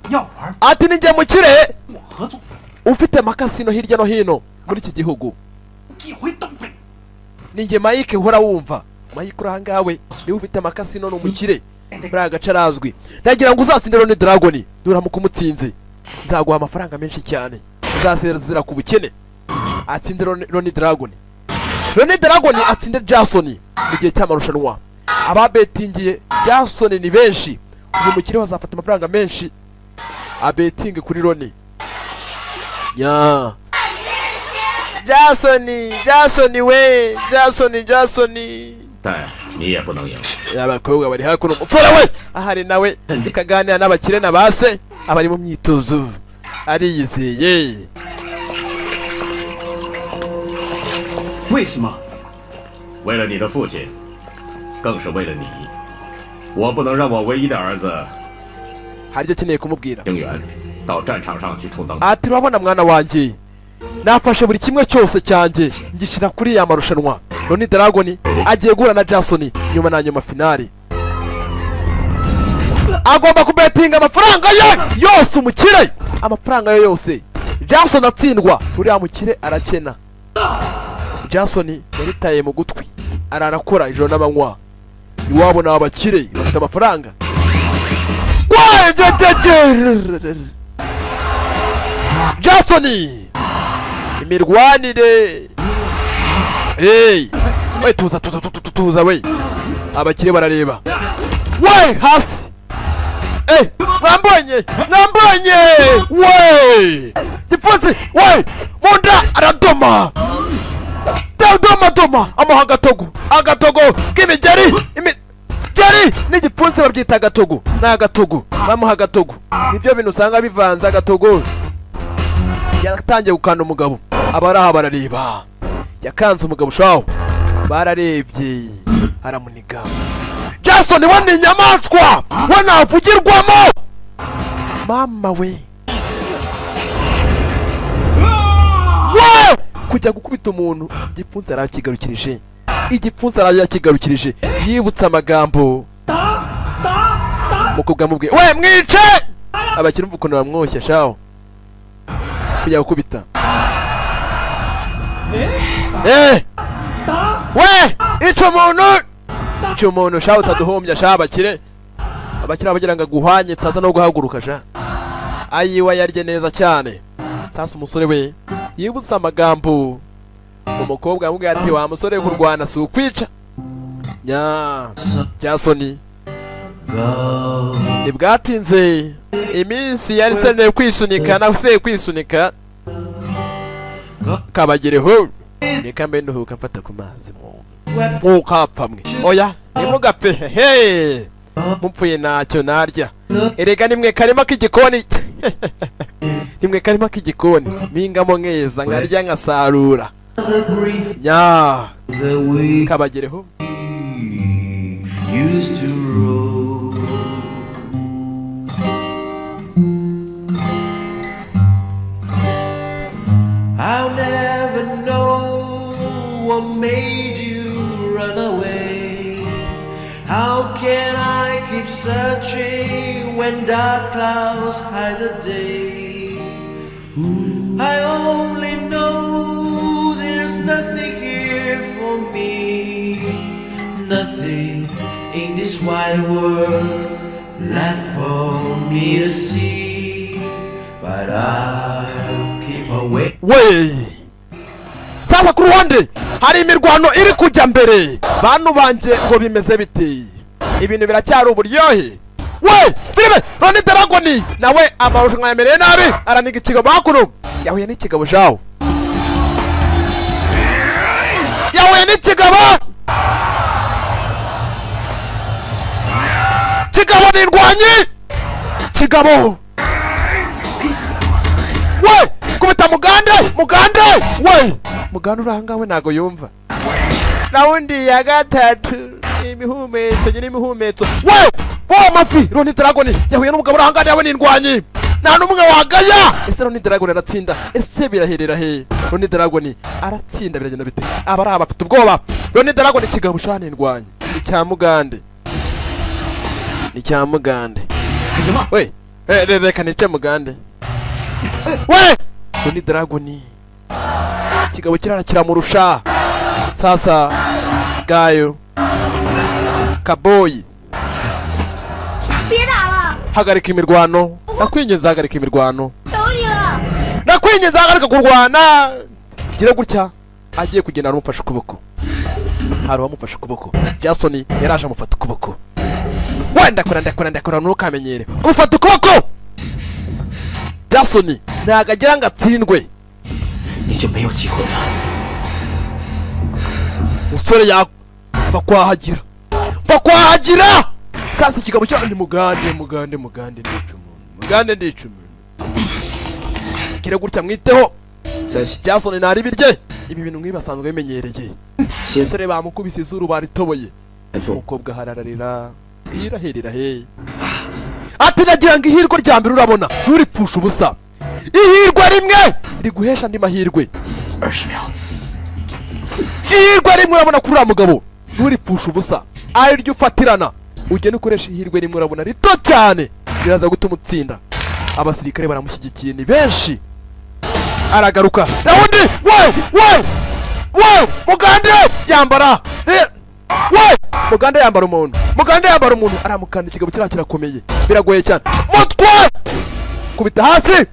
Speaker 5: 要玩
Speaker 1: ati ninjye mukire
Speaker 5: 我合作。
Speaker 1: ufite amakasino hirya no hino muri iki gihugu.
Speaker 5: 寄回东北。
Speaker 1: ninjye Mike uhora wumva. Mike urangawe niwe ufite amakasino n'umukire muri agace arazwi. Ndagira ngo uzatsinde Ronnie Dragon, duramuka umutsinze nzaguha amafaranga menshi cyane, uzasezera ku bukene. Atsinde Ronnie Dragon. Ronnie Dragon atsinde Jason mu gihe cy'amarushanwa. Ababetingiye Jason ni benshi, uyu mukire bazafata amafaranga menshi abetinge kuri Ronnie. Ya Jason we Jason
Speaker 10: 但你也不能赢。
Speaker 1: abakobwa bari hakuno umusore we ahari nawe kaganira n'abakire nabase abari mu myitozo ariyizeye.
Speaker 8: 为什么？
Speaker 10: 为了你的父亲，更是为了你，我不能让我唯一的儿子
Speaker 1: hari icyo akeneye kumubwira.
Speaker 10: 星源到战场上去充当。
Speaker 1: ati urabona mwana wanjye, nafashe buri kimwe cyose cyanjye ngishyira kuri ya marushanwa. Ronnie Dragon agiye guhura na Jason nyuma na nyuma finale. Agomba kubetinga amafaranga ye yose umukire, amafaranga ye yose. Jason atsindwa, uriya mukire arakena. Jason yaritaye mu gutwi ararakora ijoro n'amanywa. Iwabo ni abakire bafite amafaranga. Jason imirwanire. Hey, we tuza we. Abakire barareba. We hasi. Mwambonye. We. Gipfunsi. We. Munda aradoma. Doma amuha agatogo k'imigeri. Imigeri n'igipfunsi babyita agatogo. Ni agatogo bamuha agatogo. Nibyo bintu usanga bivanze agatogo. Yatangiye gukanda umugabo, abaraha barareba. Yakanze umugabo shawo, bararebye aramuniga. Jason we ni inyamaswa, we navugirwamo. Mama we kujya gukubita umuntu, igipfunsi arakigarukirije. Igipfunsi arakigarukirije yibutsa amagambo mukobwa mubwiye we mwice. Abakiri umva ukuntu bamwoshya shawo kujya gukubita. We ico umuntu shawo utaduhombya sha abakire abagira ngo aguhanye taza no guhaguruka sha. Ayiwa yarye neza cyane. Sasa umusore we yibutsa amagambo umukobwa amubwira ati wa musore kurwana si ukwica. Nya Jason nibwatinze iminsi yari sene kwisunika na se kwisunika kabagereho. Reka mbe nduhuka mfata ku mazi mukapfamwe. Oya nimugapfe he mupfuye ntacyo narya. Erega nimwe karima k'igikoni. Nimwe karima k'igikoni mpingamo nkeza nkarya nkasarura. Nya kabagereho.
Speaker 11: I'll never What made you run away? How can I keep searching when dark clouds hide the day? I only know there's nothing here for me, nothing in this wide world left for me to see, but I'll keep away.
Speaker 1: we sasa ku ruhande hari imirwano iri kujya mbere bantu banje ngo bimeze biti ibintu biracyari uburyohe we filime Ronnie Dragon nawe amarushanwa yamereye nabi araniga ikigabo hakuno yahuye n'ikigabo jawo yahuye n'ikigabo kigabo nirwanyi kigabo we kubita mugande we mugande urangawe nago yumva raundi ya gatatu imihumetso nyine imihumetso we mafi Ronnie Dragon yahuye n'umugabo urahangana yawe n'indwanyi nta n'umwe wagaya ese Ronnie Dragon aratsinda ese biraherera he Ronnie Dragon aratsinda biragenda bite abari abafite ubwoba Ronnie Dragon kigabo ushana indwanyi ni cya mugande we reka nice mugande we Ronnie Dragon kigabo kirara kiramurusha sasa gayo kaboyi hagarika imirwano nakwinginze hagarika imirwano nakwinginze hagarika kurwana gira gutya agiye kugenda arumufasha ukuboko hari uwamufashe ukuboko Jason yaraje amufata ukuboko wenda ndakora ntukamenyere ufata ukuboko Jason ntago agira ngo atsindwe
Speaker 11: nicyo meyo kikora
Speaker 1: musore yapfa kwahagira sasa ikigabo cyo ni mugande ndica umuntu kire gutya mwiteho Jason nari birye ibi bintu mwibasanzwe bimenyereye sere bamukubise izuru baritoboye umukobwa harararira iraherera he ati nagira ngo ihirwe rya mbere urabona nturipfusha ubusa ihirwe rimwe riguhesha andi mahirwe ihirwe rimwe urabona kuri uriya mugabo nturipfusha ubusa ari ryo ufatirana ugenda ukoresha ihirwe rimwe urabona rito cyane biraza gutuma utsinda abasirikare baramushyigikiye ni benshi aragaruka raundi we mugande yambara we mugande yambara umuntu aramukanda ikigabo kirakomeye biragoye cyane mutwe kubita hasi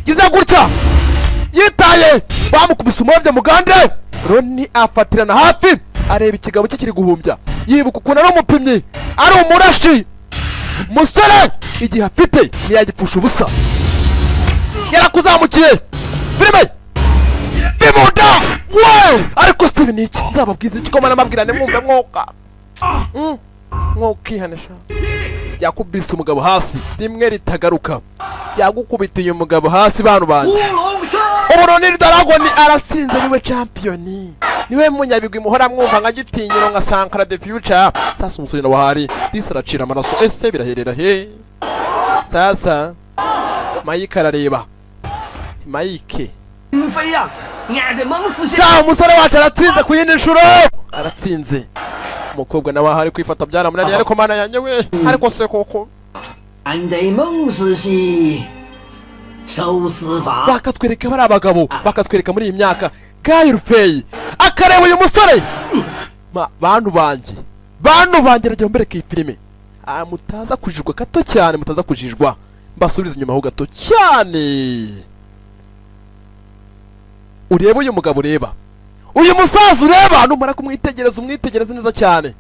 Speaker 1: giza gutya yitaye bamukubise umwobye mugande Ronnie afatirana hafi areba ikigabo cye kiri guhumbya yibuka ukuntu ari umupimyi ari umurashi musore igihe afite ntiyagipfusha ubusa yarakuzamukiye filime bimunda we ariko Steve niki nzababwiza iki koma namabwirane mwumve mwokihanisha yakubise umugabo hasi rimwe ritagaruka yagukubitiye umugabo hasi bantu banje Ronnie Dragon aratsinze niwe champion niwe munyabigwi muhora mwumva nka gitinyiro nka Sankara the Future sasa umusore na wahari disaracira amaraso ese biraherera he sasa Mike arareba Mike
Speaker 2: mfeya nyade mangsi
Speaker 1: cha umusore wacu aratsinze ku yindi nshuro aratsinze umukobwa nawe hari kwifata byaramunani ariko mana yanjye we ariko se koko
Speaker 2: ande mangsi Shawusifa
Speaker 1: bakatwereka bari abagabo bakatwereka muri iyi myaka Guy Rufey akareba uyu musore bantu banje rajya mbereka iyi filime mutaza kujijwa gato cyane mutaza kujijwa mbasubiza inyuma ho gato cyane ureba uyu mugabo ureba uyu musaza ureba numara kumwitegereza umwitegereza neza cyane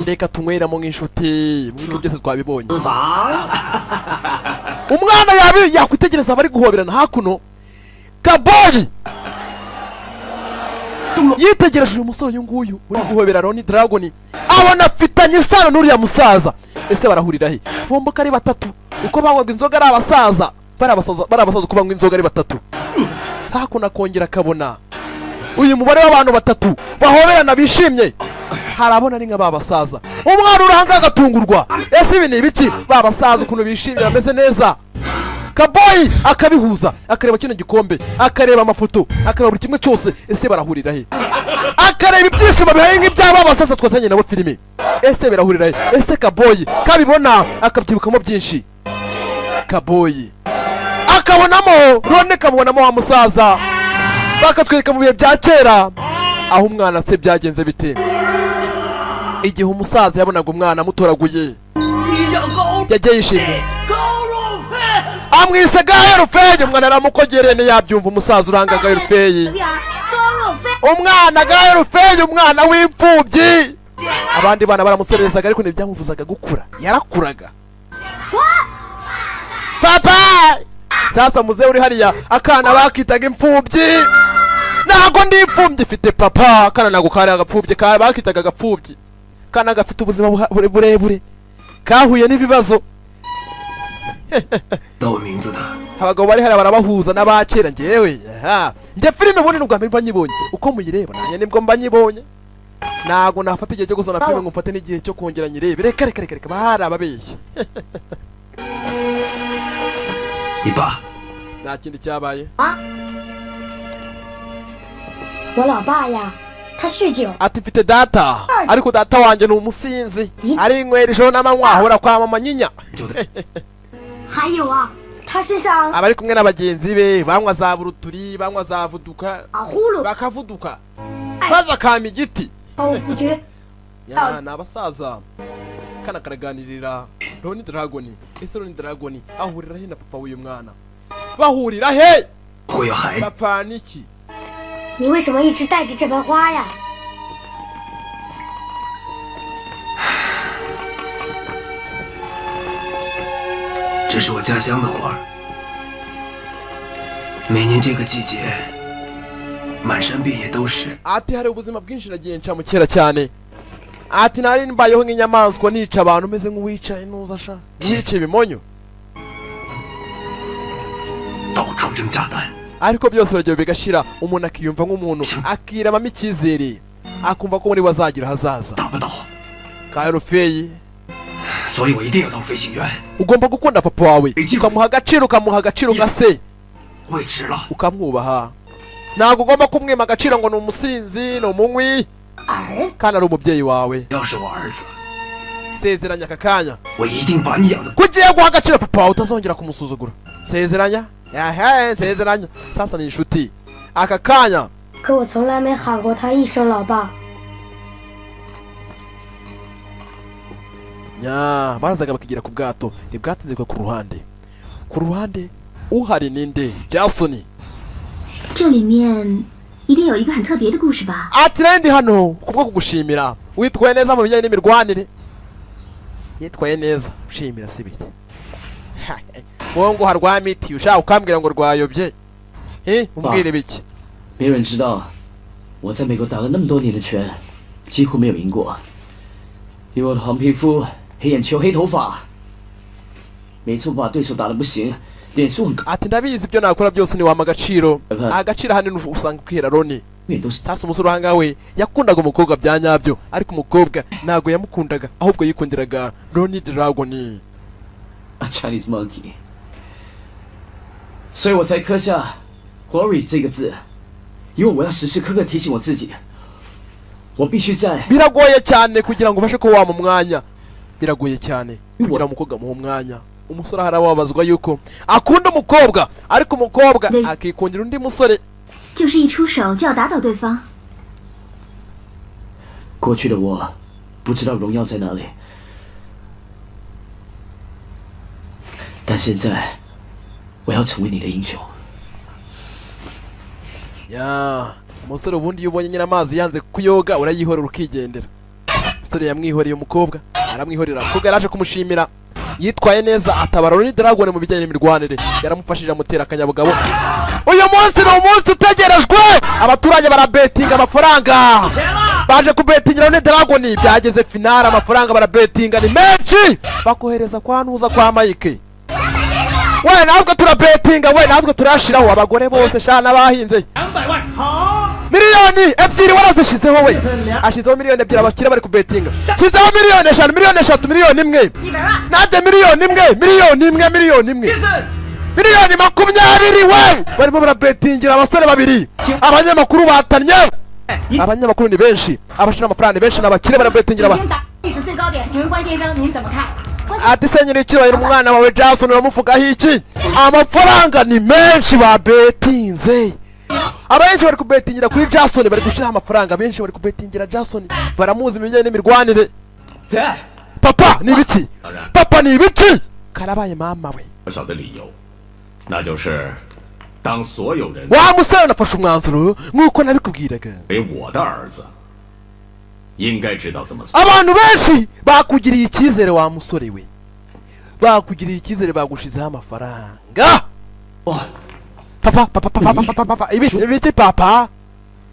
Speaker 1: reka tunyweramo nk'inshuti mw'ibyo byose twabibonye umwana yakwitegereza abari guhoberana hakuno Kaboyi yitegereje uyu musore uyu nguyu uri guhobera Ronnie Dragon abona afitanye isano n'uriya musaza ese barahurira he bombo kari batatu uko banywaga inzoga ari abasaza barabasaza uko banywa inzoga ari batatu hakuno akongera akabona uyu mubare w'abantu batatu bahoberana bishimye harabona ni nka babasaza umwana urahanga agatungurwa ese ibi ni ibiki babasaza ukuntu bishimye bameze neza Kaboyi akabihuza, akareba kino gikombe, akareba amafoto, akareba buri kimwe cyose. Ese barahurira he? Akareba ibyishimo bihaye nk'iby'ababa sasa twatanye nabo filime. Ese birahurira he? Ese Kaboyi kabibona akabyibukamo byinshi. Kaboyi akabonamo Rone, kabonamo wa musaza, bakatwereka mu bihe bya kera aho umwana se byagenze bite. Igihe umusaza yabonaga umwana mutoraguye yagiye yishimye, amwise Gaye Rufeyi. Umwana aramukogereye ntiyabyumva, umusaza uranga Gaye Rufeyi, umwana Gaye Rufeyi, umwana w'imfubyi. Abandi bana baramuserezaga ariko ntibyamuvuzaga gukura, yarakuraga. Papa sasa muze uri hariya, akana bakitaga imfubyi. Nago ndi imfubyi ifite papa, akana nago kari agapfubyi, bakitaga agapfubyi. Kana gafite ubuzima burebure, kahuye n'ibibazo. Abagabo bari hariya barabahuza n'abakera. Njyewe njye filime ubundi n'ubwa mbere mba nyibonye, uko muyireba nanjye nibwo mba nyibonye. Nago nafata igihe cyo gusona filime ngo mfate n'igihe cyo kongera nyirebe. Reka bahari ababeshya.
Speaker 6: Iba
Speaker 1: nta kindi cyabaye.
Speaker 12: 我老爸呀，他酗酒。
Speaker 1: Ati mfite data, ariko data wanjye ni umusinzi, ari inywera ijoro n'amanywa, ahora kwa mama nyinya.
Speaker 12: 还有啊，他身上
Speaker 1: abari kumwe n'abagenzi be banywa za buruturi, banywa za vuduka, bakavuduka baza kama igiti. Ni abasaza. Kana karaganirira Ronnie Dragon. Ese Ronnie Dragon ahurira he na papa w'uyu mwana? Bahurira he? Papa niki?
Speaker 12: 你为什么一直带着这盆花呀？
Speaker 6: 这是我家乡的花，每年这个季节，满山遍野都是。
Speaker 1: Ati hari ubuzima bwinshi nagiye nca mu kera cyane. Ati nari mbayeho nk'inyamaswa nica abantu meze nk'uwicaye nuza sha. Nice bimonyo.
Speaker 6: 到处扔炸弹。
Speaker 1: Ariko byose baragiye bigashira, umuntu akiyumva nk'umuntu, akiremamo icyizere, akumva ko muri bazagira hazaza. Gaye Rufeyi,
Speaker 6: 所以我一定要当飞行员。
Speaker 1: ugomba gukunda papa wawe, ukamuha agaciro nka se,
Speaker 6: 位置了，
Speaker 1: ukamwubaha. Ntabwo ugomba kumwima agaciro ngo ni umusinzi, ni umunywi, kandi ari umubyeyi wawe.
Speaker 6: 要是我儿子，
Speaker 1: Sezeranya aka kanya,
Speaker 6: 我一定把你养的。
Speaker 1: kugiye guha agaciro papa wawe, utazongera kumusuzugura. Sezeranya. Sezeranya. Sasa ni inshuti. Aka kanya.
Speaker 12: 可我从来没喊过他一声老爸。
Speaker 1: barazaga bakigira ku bwato, ntibwatinze ku ruhande. Ku ruhande uhari ninde? Jason.
Speaker 3: 这里面一定有一个很特别的故事吧？
Speaker 1: Ati rendi hano kubwo kugushimira, witwaye neza mu bijyanye n'imirwanire. Yitwaye neza, ushimira si bike. Wowe ngo harwa miti ushaka ukambwira ngo rwayobye. Umbwire biki?
Speaker 2: 没人知道，我在美国打了那么多年的拳，几乎没有赢过。因为我的黄皮肤、黑眼球、黑头发，每次我把对手打得不行，点数很高。
Speaker 1: Ati ndabizi ibyo nakora byose ni wama agaciro. Agaciro hanini usanga kwira Ronnie. Sasa umusore uhanga we yakundaga umukobwa bya nyabyo, ariko umukobwa ntago yamukundaga, ahubwo yikundiraga Ronnie Dragon.
Speaker 2: A Chinese monkey. 所以我才刻下 glory 这个字，因为我要时时刻刻提醒我自己，我必须在。
Speaker 1: Biragoye cyane kugira ngo ufashe ko wa mu mwanya. Biragoye cyane kugira umukobwa mu mwanya. Umusore harababazwa yuko akunda umukobwa, ariko umukobwa akikundira undi musore.
Speaker 3: 就是一出手就要打倒对方。
Speaker 2: 过去的我不知道荣耀在哪里，但现在我要成为你的英雄。
Speaker 1: umusore ubundi iyo ubonye nyina amazi yanze kuyoga urayihorera ukigendera. Umusore yamwihoreye umukobwa, aramwihorera. Umukobwa yaraje kumushimira, yitwaye neza, atabara Ronnie Dragon mu bijyanye n'imirwanire, yaramufashije amutera akanyabugabo. Uyu munsi ni umunsi utegerejwe, abaturage barabetinga amafaranga, baje kubetingira Ronnie Dragon. Byageze finale, amafaranga barabetinga ni menshi, bakohereza kwa Nuza kwa Mike. We natwe turabetinga, we natwe turashiraho abagore bose shana bahinze.
Speaker 5: 200万，好。
Speaker 1: miliyoni ebyiri warazishizeho we, ashizeho miliyoni ebyiri, abakire bari kubetinga. Shizeho miliyoni eshanu, miliyoni eshatu, miliyoni imwe. Nanjye miliyoni imwe, miliyoni imwe, miliyoni imwe. miliyoni 20 we barimo barabetingira abasore babiri abanyamakuru batanye abanyamakuru ni benshi abashira amafaranga ni benshi n'abakire barabetingira ati senyeri icyubahiro umwana wawe Jason uramuvugaho iki amafaranga ni menshi babetinze abenshi bari kubetingira kuri Jason bari gushira amafaranga benshi bari kubetingira Jason baramuzi ibijyanye n'imirwanire papa ni ibiki papa ni ibiki karabaye mama we
Speaker 10: 小小的理由，那就是当所有人
Speaker 1: wa musore nafashe umwanzuro nk'uko nabikubwiraga
Speaker 10: 为我的儿子，应该知道怎么做。
Speaker 1: abantu benshi bakugiriye icyizere wa musore we bakugiriye icyizere bagushizeho amafaranga papa papa papa papa papa ibiki papa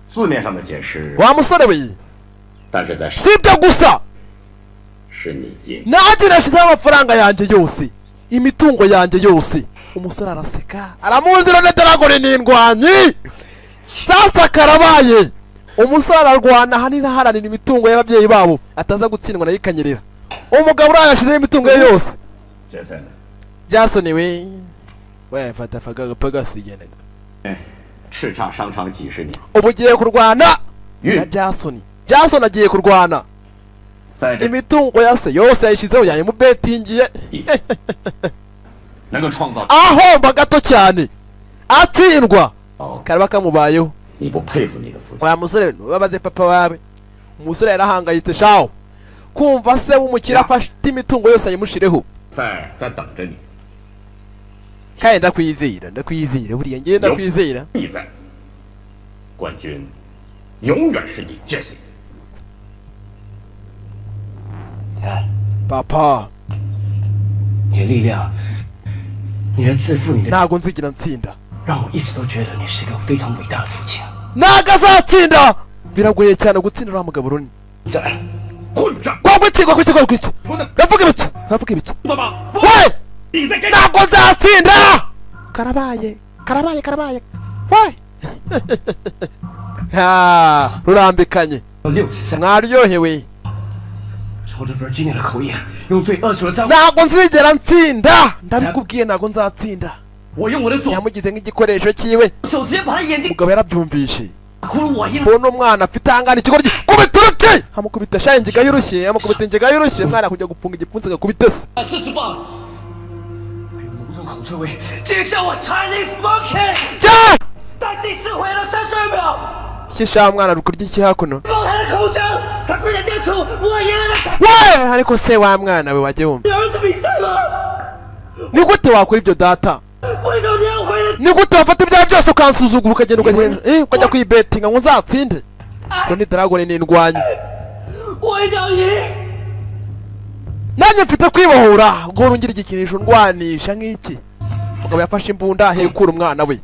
Speaker 10: 字面上的解释，
Speaker 1: wa musore we
Speaker 10: 但是在
Speaker 1: sibyo gusa
Speaker 10: 是你赢。
Speaker 1: nanjye nashizeho amafaranga yanjye yose imitungo yanjye yose umusore araseka aramuzi rone Dragon ni indwanyi sasa karabaye umusore ararwana hanini aharanira imitungo y'ababyeyi babo ataza gutsindwa nayo ikanyerera umugabo uriya yashizeho imitungo ye yose Jason we fata pagasigene
Speaker 10: 叱咤商场几十年，
Speaker 1: ubu ugiye kurwana na Jason agiye kurwana imitungo yase yose yayishizeho yayimubetingiye ahomba gato cyane atsindwa karaba kamubayeho wa musore babaze papa wawe umusore yarahangayitse shaho kumva se w'umukire afashe imitungo yose ayimushireho kandi ndakwizera buriya ngiye ndakwizera
Speaker 10: 冠军永远是你 Jason。
Speaker 1: papa
Speaker 11: 你的力量，你的自负，你的
Speaker 1: ntabwo nzigira ntsinda
Speaker 11: 让我一直都觉得你是个非常伟大的父亲。
Speaker 1: ntabwo azatsinda biragoye cyane gutsindira wa mugabo runini kwagwa iki ravuga ibiki we ntabwo nzatsinda karabaye we rurambikanye mwaryohewe
Speaker 11: 朝着 Virginia 的口音，用最恶俗的脏话。
Speaker 1: ntabwo nzigera ntsinda ndabikubwiye ntabwo nzatsinda
Speaker 11: 我用我的左
Speaker 1: yamugize nk'igikoresho cyiwe
Speaker 11: 手直接把他眼睛
Speaker 1: umugabo yarabyumvishe
Speaker 11: 哭了我一。
Speaker 1: mbona umwana afite ahangana ikigoryi kubita uruti amukubita sha ingiga y'urushye amukubita ingiga y'urushye umwana kujya gufunga igipfunsi agakubita se
Speaker 11: 40磅，还有浓重口臭味，惊吓我 Chinese monkey。 在第4回合32秒。
Speaker 1: shisha umwana rukurya iki hakuno
Speaker 11: 爆他的口罩，他快点电出，我赢了。
Speaker 1: we ariko se wa mwana we wajye wumva
Speaker 11: 你儿子比赛吗？
Speaker 1: ni gute wakora ibyo data
Speaker 11: 为什么你要回来？
Speaker 1: ni gute wafata ibyaha byose ukansuzugura ukagenda ukajya kuyibetinga ngo nzatsinde ngo ni Dragon ni indwanyi
Speaker 11: 我一定要赢。
Speaker 1: nanjye mfite kwibohora ngo nungire igikinisho ndwanisha nk'iki umugabo yafashe imbunda ahekura umwana we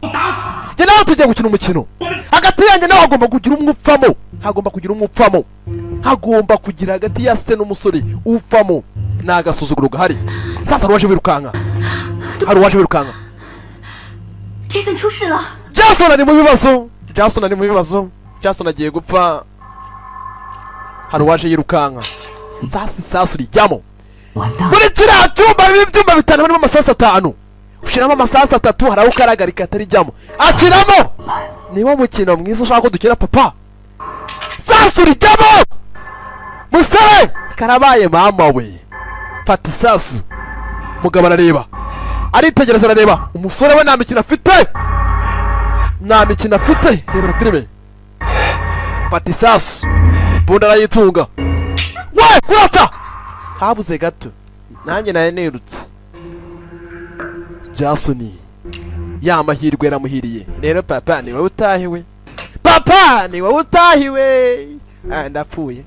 Speaker 1: njye nawe tugiye gukina umukino hagati yanjye nawe hagomba kugira umwupfamo hagomba kugira hagati ya se n'umusore upfamo ni agasuzuguro gahari sasa hari uwaje wirukanka
Speaker 3: Jason 出事了
Speaker 1: Jason ari mu bibazo Jason agiye gupfa hari uwaje yirukanka sasa isasu rijyamo muri kiriya cyumba harimo ibyumba bitanu birimo amasasu 5 ushiramo amasasu 3 hari aho ukaragarika atarijyamo akiramo niwo mukino mwiza ushaka ko dukina papa sasu rijyamo musore karabaye mama we fata isasu mugabo arareba aritegereza arareba umusore we nta mikino afite reba filime fata isasu bunda arayitunga we kurata habuze gato nanjye naye nirutse Jason ya mahirwe yaramuhiriye rero papa ni wowe utahiwe ndapfuye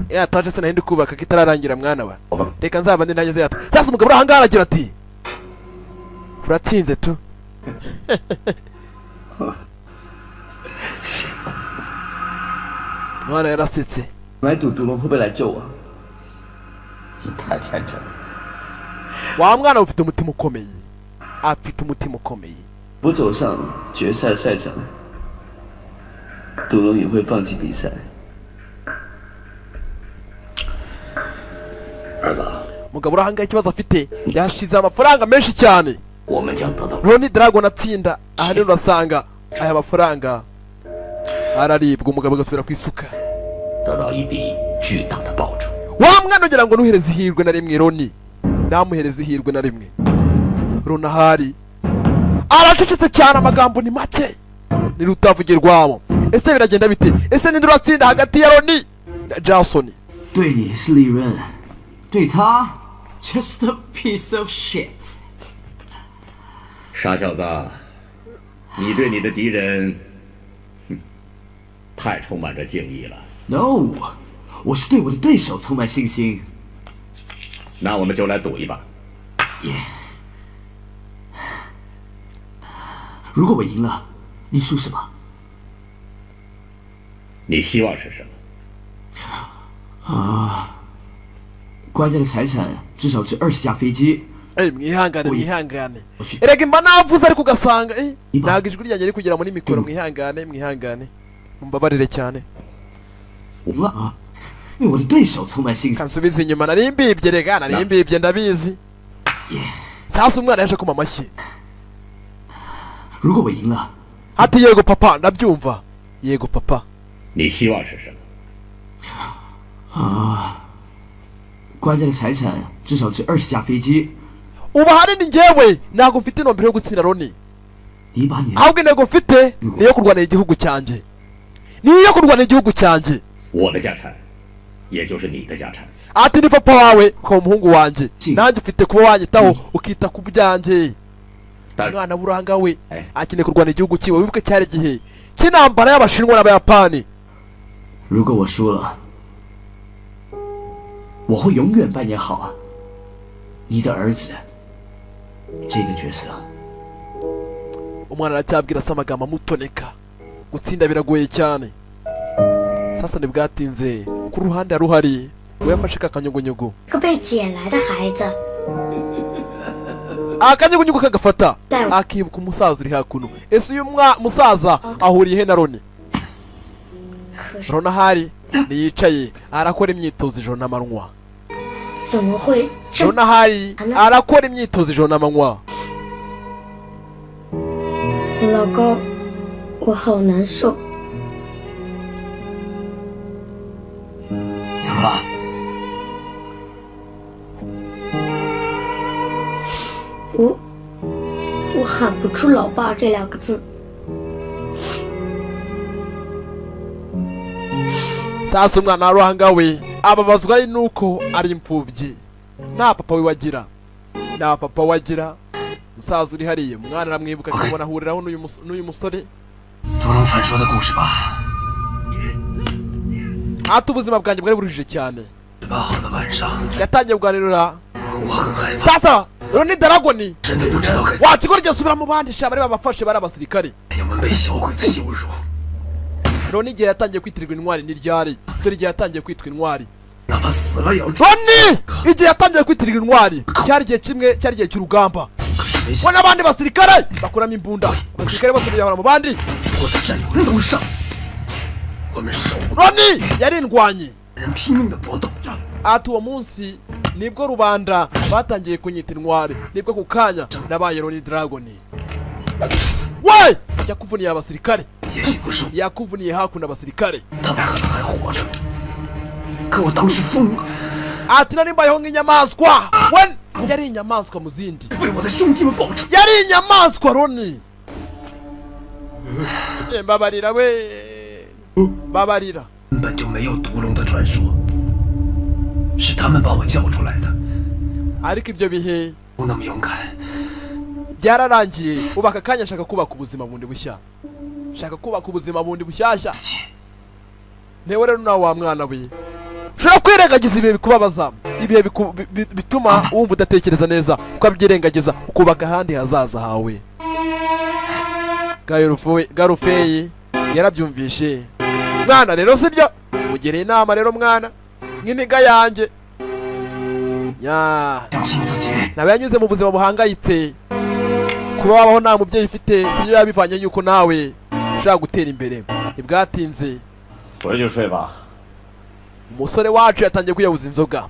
Speaker 1: yataje se nahindi kubaka kitararangira mwana wa reka nzaba ndi nageze yata sasa umugabo urahangara aragira ati uratsinze tu mwana yarasetse
Speaker 11: 来赌毒龙会不会来救我？
Speaker 10: 你太天真了。
Speaker 1: wa mwana ufite umutima ukomeye
Speaker 2: 不走上决赛赛场，赌龙也会放弃比赛。
Speaker 10: 儿子，
Speaker 1: mugabo urahanga ikibazo afite yashize amafaranga menshi cyane Ronnie Dragon atsinda aha rero urasanga aya mafaranga araribwa umugabo agasubira ku isuka wa mwana ugira ngo nuhereze ihirwe na rimwe Ronnie namuhereze ihirwe na rimwe Ronahari aracecetse cyane amagambo ni make ni rutavugirwamo ese biragenda bite ese ninde uratsinda hagati ya Ronnie na Jason
Speaker 2: 对你是利润，对他 just a piece of shit。
Speaker 10: 傻小子，你对你的敌人，太充满着敬意了。
Speaker 2: No， 我是对我的对手充满信心。
Speaker 10: 那我们就来赌一把。
Speaker 2: 如果我赢了，你输什么？
Speaker 10: 你希望是什么？
Speaker 2: 关键的财产至少值20架飞机。
Speaker 1: mwihangane erega imba navuze ariko ugasanga ntabwo ijwi ryanjye riri kugera muri mikoro mwihangane mumbabarire cyane kansubize inyuma nari mbibye rega nari mbibye ndabizi sasa umwana yaje kuma amashyi ati yego papa ndabyumva yego papa
Speaker 10: 你希望是什么？
Speaker 2: 关键的财产至少值20架飞机。
Speaker 1: ubu ahanini njyewe ntabwo mfite intumbero yo gutsinda Ronnie ahubwo intego mfite niyo kurwanira igihugu cyanjye niyo kurwanira igihugu cyanjye
Speaker 10: 我的家产，也就是你的家产。
Speaker 1: ati ni papa wawe ukaba umuhungu wanjye nanjye ufite kuba wanyitaho ukita ku byanjye umwana w'uranga we akeneye kurwanira igihugu cyiwe wibuke cyari igihe cy'intambara y'abashinwa n'abayapani
Speaker 2: 如果我输了，我会永远扮演好你的儿子这个角色。
Speaker 1: umwana aracyabwira se amagambo amutoneka gutsinda biragoye cyane sasa ntibwatinze ku ruhande ruhari we yafashe kakanyugunyugu
Speaker 12: 个被捡来的孩子
Speaker 1: akanyugunyugu kagafata akibuka umusaza uri hakuno ese uyu musaza ahuriye he na Ronnie Ronahari niyicaye arakora imyitozo ijoro n'amanywa Ronahari arakora imyitozo ijoro n'amanywa
Speaker 12: 老公，我好难受。
Speaker 6: 怎么了？
Speaker 12: 我喊不出“老爸”这2个字。
Speaker 1: sasa umwana wa ruhanga we ababazwa nuko ari imfubyi nta papa we wagira nta papa wagira musaza uri hariye umwana aramwibuka akabona ahuriraho n'uyu musore
Speaker 6: 独龙传说的故事吧。
Speaker 1: ati ubuzima bwanjye bwari buruhije cyane
Speaker 6: 18号的晚上，
Speaker 1: yatangiye kuganirira
Speaker 6: 我很害怕。
Speaker 1: sasa Ronnie Dragon
Speaker 6: 真的不知道该。
Speaker 1: wakigorye subira mu bandi sha bari babafashe bari abasirikare
Speaker 6: 我们被小鬼子羞辱。
Speaker 1: Ronnie igihe yatangiye kwitirirwa intwari n'iryari dore igihe yatangiye kwitwa intwari
Speaker 6: 哪怕死了也要。
Speaker 1: Ronnie igihe yatangiye kwitirirwa intwari cyari igihe kimwe cyari igihe cy'urugamba we n'abandi basirikare bakuramo imbunda abasirikare bose biyahura mu bandi Ronnie yari indwanyi ati uwo munsi nibwo rubanda batangiye kunyita intwari nibwo ku kanya nabaye Ronnie Dragon we yakuvuniye abasirikare yakuvuniye hakuno abasirikare ati nari mbayeho nk'inyamaswa we yari inyamaswa mu zindi yari inyamaswa Ronnie mbabarira we babarira
Speaker 6: 根本就没有毒龙的传说，是他们把我叫出来的。
Speaker 1: ariko ibyo bihe
Speaker 6: 不那么勇敢，
Speaker 1: byararangiye ubu aka kanya nshaka kubaka ubuzima bundi bushya nshaka kubaka ubuzima bundi bushyashya ntewe rero nawe wa mwana we ushobora kwirengagiza ibihe bikubabaza ibihe bituma wumva udatekereza neza ukabyirengagiza ukubaka ahandi hazaza hawe Garufeyi yarabyumvishe mwana rero sibyo mugereye inama rero mwana nk'iniga yanjye nawe yanyuze mu buzima buhangayitse kuba wabaho nta mubyeyi ufite sibyo yabivanye yuko nawe ushaka gutera imbere ntibwatinze umusore wacu yatangiye kwiyabuza inzoga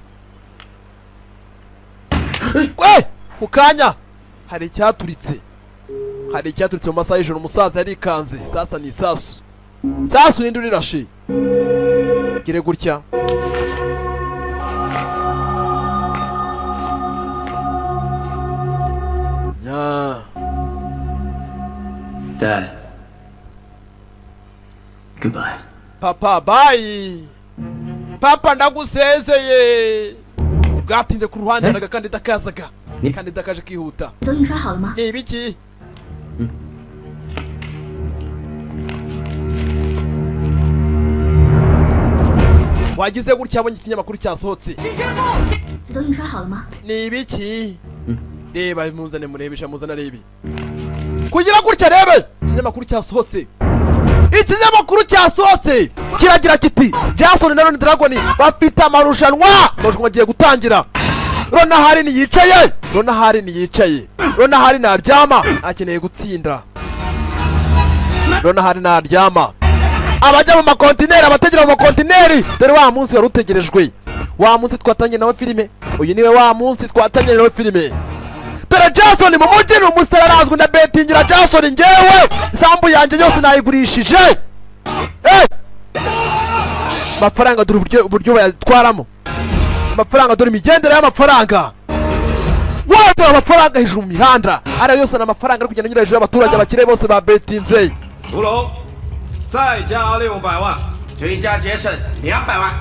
Speaker 1: we ku kanya hari icyaturitse mu masaha y'ijoro umusaza yarikanze sasa ni isasu ninde urirashe gire gutya
Speaker 6: Dad. Goodbye.
Speaker 1: Papa, bye. Papa ndagusezeye. Bwatinze ku ruhande naga kandi dakazaga. Kandi dakaje kihuta.
Speaker 3: 都印刷好了吗？
Speaker 1: Ni ibiki? Wagize gutya abonye ikinyamakuru cyasohotse.
Speaker 3: 这都印刷好了吗？
Speaker 1: Ni ibiki? Reba muzane murebesha muzana rebi. Kugira gutya rebe ikinyamakuru cyasohotse. Ikinyamakuru cyasohotse kiragira kiti Jason na Ron Dragon bafite amarushanwa bagiye gutangira. Ronahari ni yicaye. Ronahari naryama akeneye gutsinda. Ronahari naryama. Abajya mu makontineri abategera mu makontineri dore wa munsi wari utegerejwe. Wa munsi twatanye nawe filime. Uyu niwe wa munsi twatanye nawe filime. Dore Jason mu mujyi ni umusararazwe na betingira Jason ngewe isambu yanjye yose nayigurishije. Amafaranga dore uburyo bayatwaramo. Amafaranga dore imigendere y'amafaranga. Wada amafaranga hejuru mu mihanda. Ari yose na amafaranga ari kugenda nyura hejuru y'abaturage abakire bose ba betinze.
Speaker 11: 屠龙，再加600万，追加节省200万。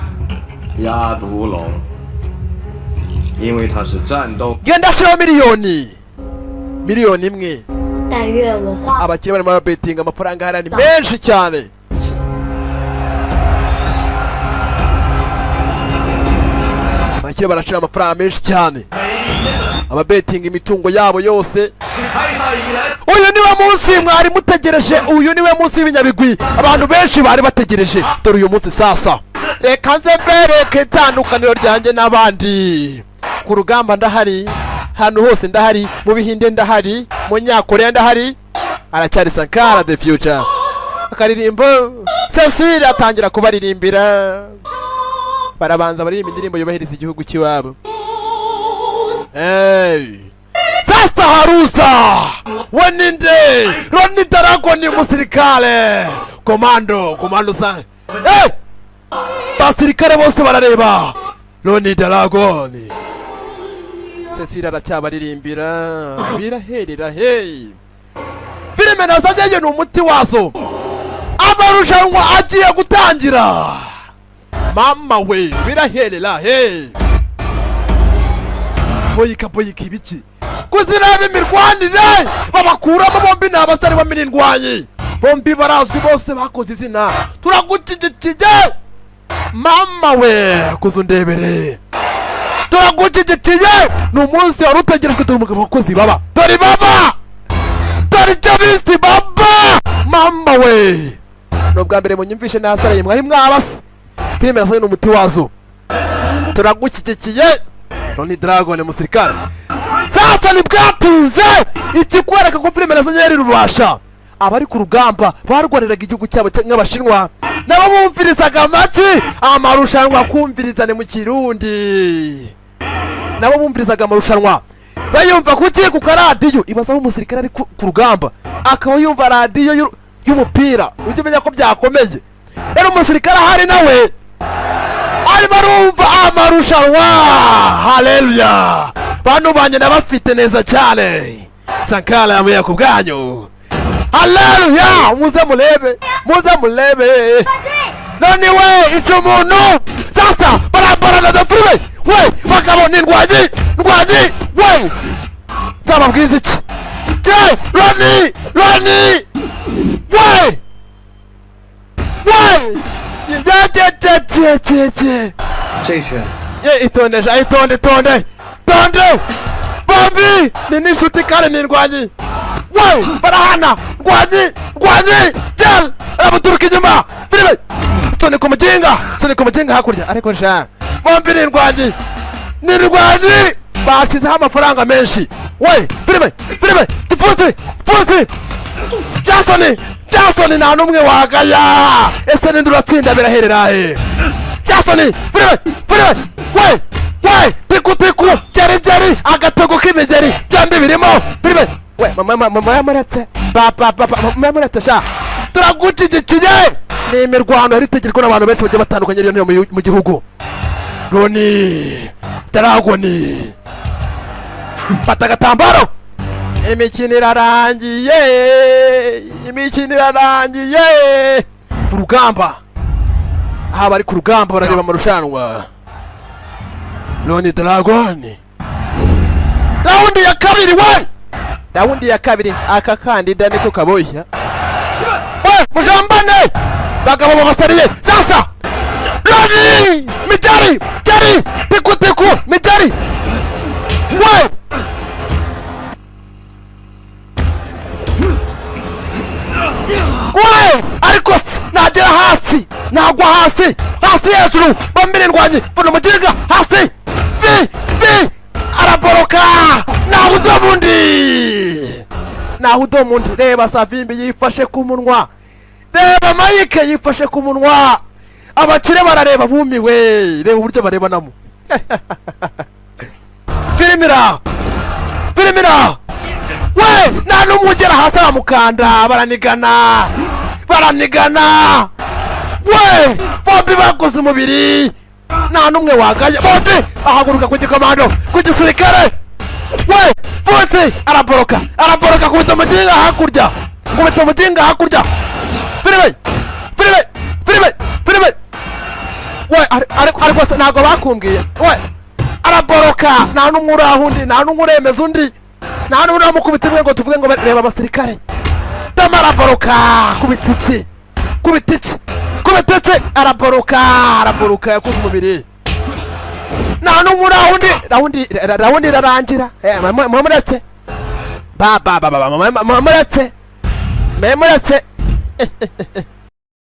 Speaker 11: 压毒龙，因为他是战斗。
Speaker 1: Genda shira miliyoni imwe.
Speaker 12: 但愿我花
Speaker 1: abakire barimo betinga amafaranga harani menshi cyane. Abakire barashira amafaranga menshi cyane. Ababetinga imitungo yabo yose. Uyu niwe munsi mwari mutegereje, uyu niwe munsi w'ibinyabigwi abantu benshi bari bategereje. Dore uyu munsi sasa reka nze bereke itandukaniro ryanjye n'abandi. Ku rugamba ndahari, hano hose ndahari, mu Bihinde ndahari, mu Nyakoreya ndahari. Aracyari Sankara the Future. Akaririmbo Cecile atangira kubaririmbira. Barabanza baririmba indirimbo yubahiriza igihugu cy'iwabo. Sasa harusa waninde Ronny Dragon musirikale komando sa basirikare bose barareba Ronny Dragon. Cecile aracyabaririmbira biraherera filime nazajyayo ni umuti wazo. Amarushanwa agiye gutangira mama we biraherera boyika ibiki kuziraba imirwanire babakuramo bombi ni abasare b'amirindwanyi bombi barazwi bose bakoze izina. Turagukijikije mama we kuzundebere turagukijikije ni umunsi wari utegerejwe. Dore umugabo wakoze baba dore icyo bisi baba mama we. Nubwa mbere munyumvishe nasaraye mwari mwabase filime nasanye ni umuti wazo. Turagukikiye Ronny Dragon musirikare. Sasa ni bwatinze ikikwereka ko filime nasanye yari rubasha. Abari ku rugamba barwaniraga igihugu cyabo nk'abashinwa nabo bumvirizaga amaki amarushanwa kumvirizane mu Kirundi. Nabo bumvirizaga amarushanwa bayumva kuki ku karadiyo. Ibaza umusirikare ari ku rugamba akaba yumva radiyo y'umupira ujye umenya ko byakomeye. Rero umusirikare ahari nawe arimo arumva amarushanwa. Haleluya bantu banye nabafite neza cyane. Sankara yamuye ku bwanyu. Haleluya muze mulebe none we icyo umuntu sasa barabara na filime we bakabona indwanyi we nzababwiza iki Ronny we itonde bombi ni nishuti kare ni indwanyi we barahana ndwanyi jel arabuturuka inyuma filime Sonic umuginga hakurya ariko sha bombi ni indwanyi bashizeho amafaranga menshi we filime tifusi Jason nta n'umwe wagaya. Ese ninde uratsinda biraherera Jason filime we we tiku jari agatego k'imigeri byombi birimo birime we mama yamuretse papa yamuretse sha turagucigikiye ni imirwano yari itegekwa n'abantu benshi bagiye batandukanye rero mu gihugu Roni Dragoni fata agatambaro imikino irarangiye urugamba aha bari ku rugamba barareba amarushanwa Roni Dragoni raundi ya kabiri aka kandida niko kaboshya we mujambane bagabo babasariye sasa Roni mijari tiku mijari we ariko nagera hasi nagwa hasi hejuru bambirindwanye mbona mugiga hasi fi araboroka naho udomundi reba Savimbi yifashe ku munwa reba Mike yifashe ku munwa abakire barareba bumiwe reba uburyo barebanamo filimira we nta n'umugera hasi aramukanda baranigana we bombi bakoze umubiri nta n'umwe wagaye bombi bahaguruka ku gikomando ku gisirikare we bose araboroka kubita umuginga hakurya filime we ariko se ntabwo bakumbwiye we araboroka nta n'umwe uraho undi nta n'umwe uremeza undi nta n'umwe uramukubita imwe ngo tuvuge ngo reba abasirikare tama araboroka kubita iki araboroka yakoze umubiri nta n'umwe uraho undi rawundi irarangira muretse muretse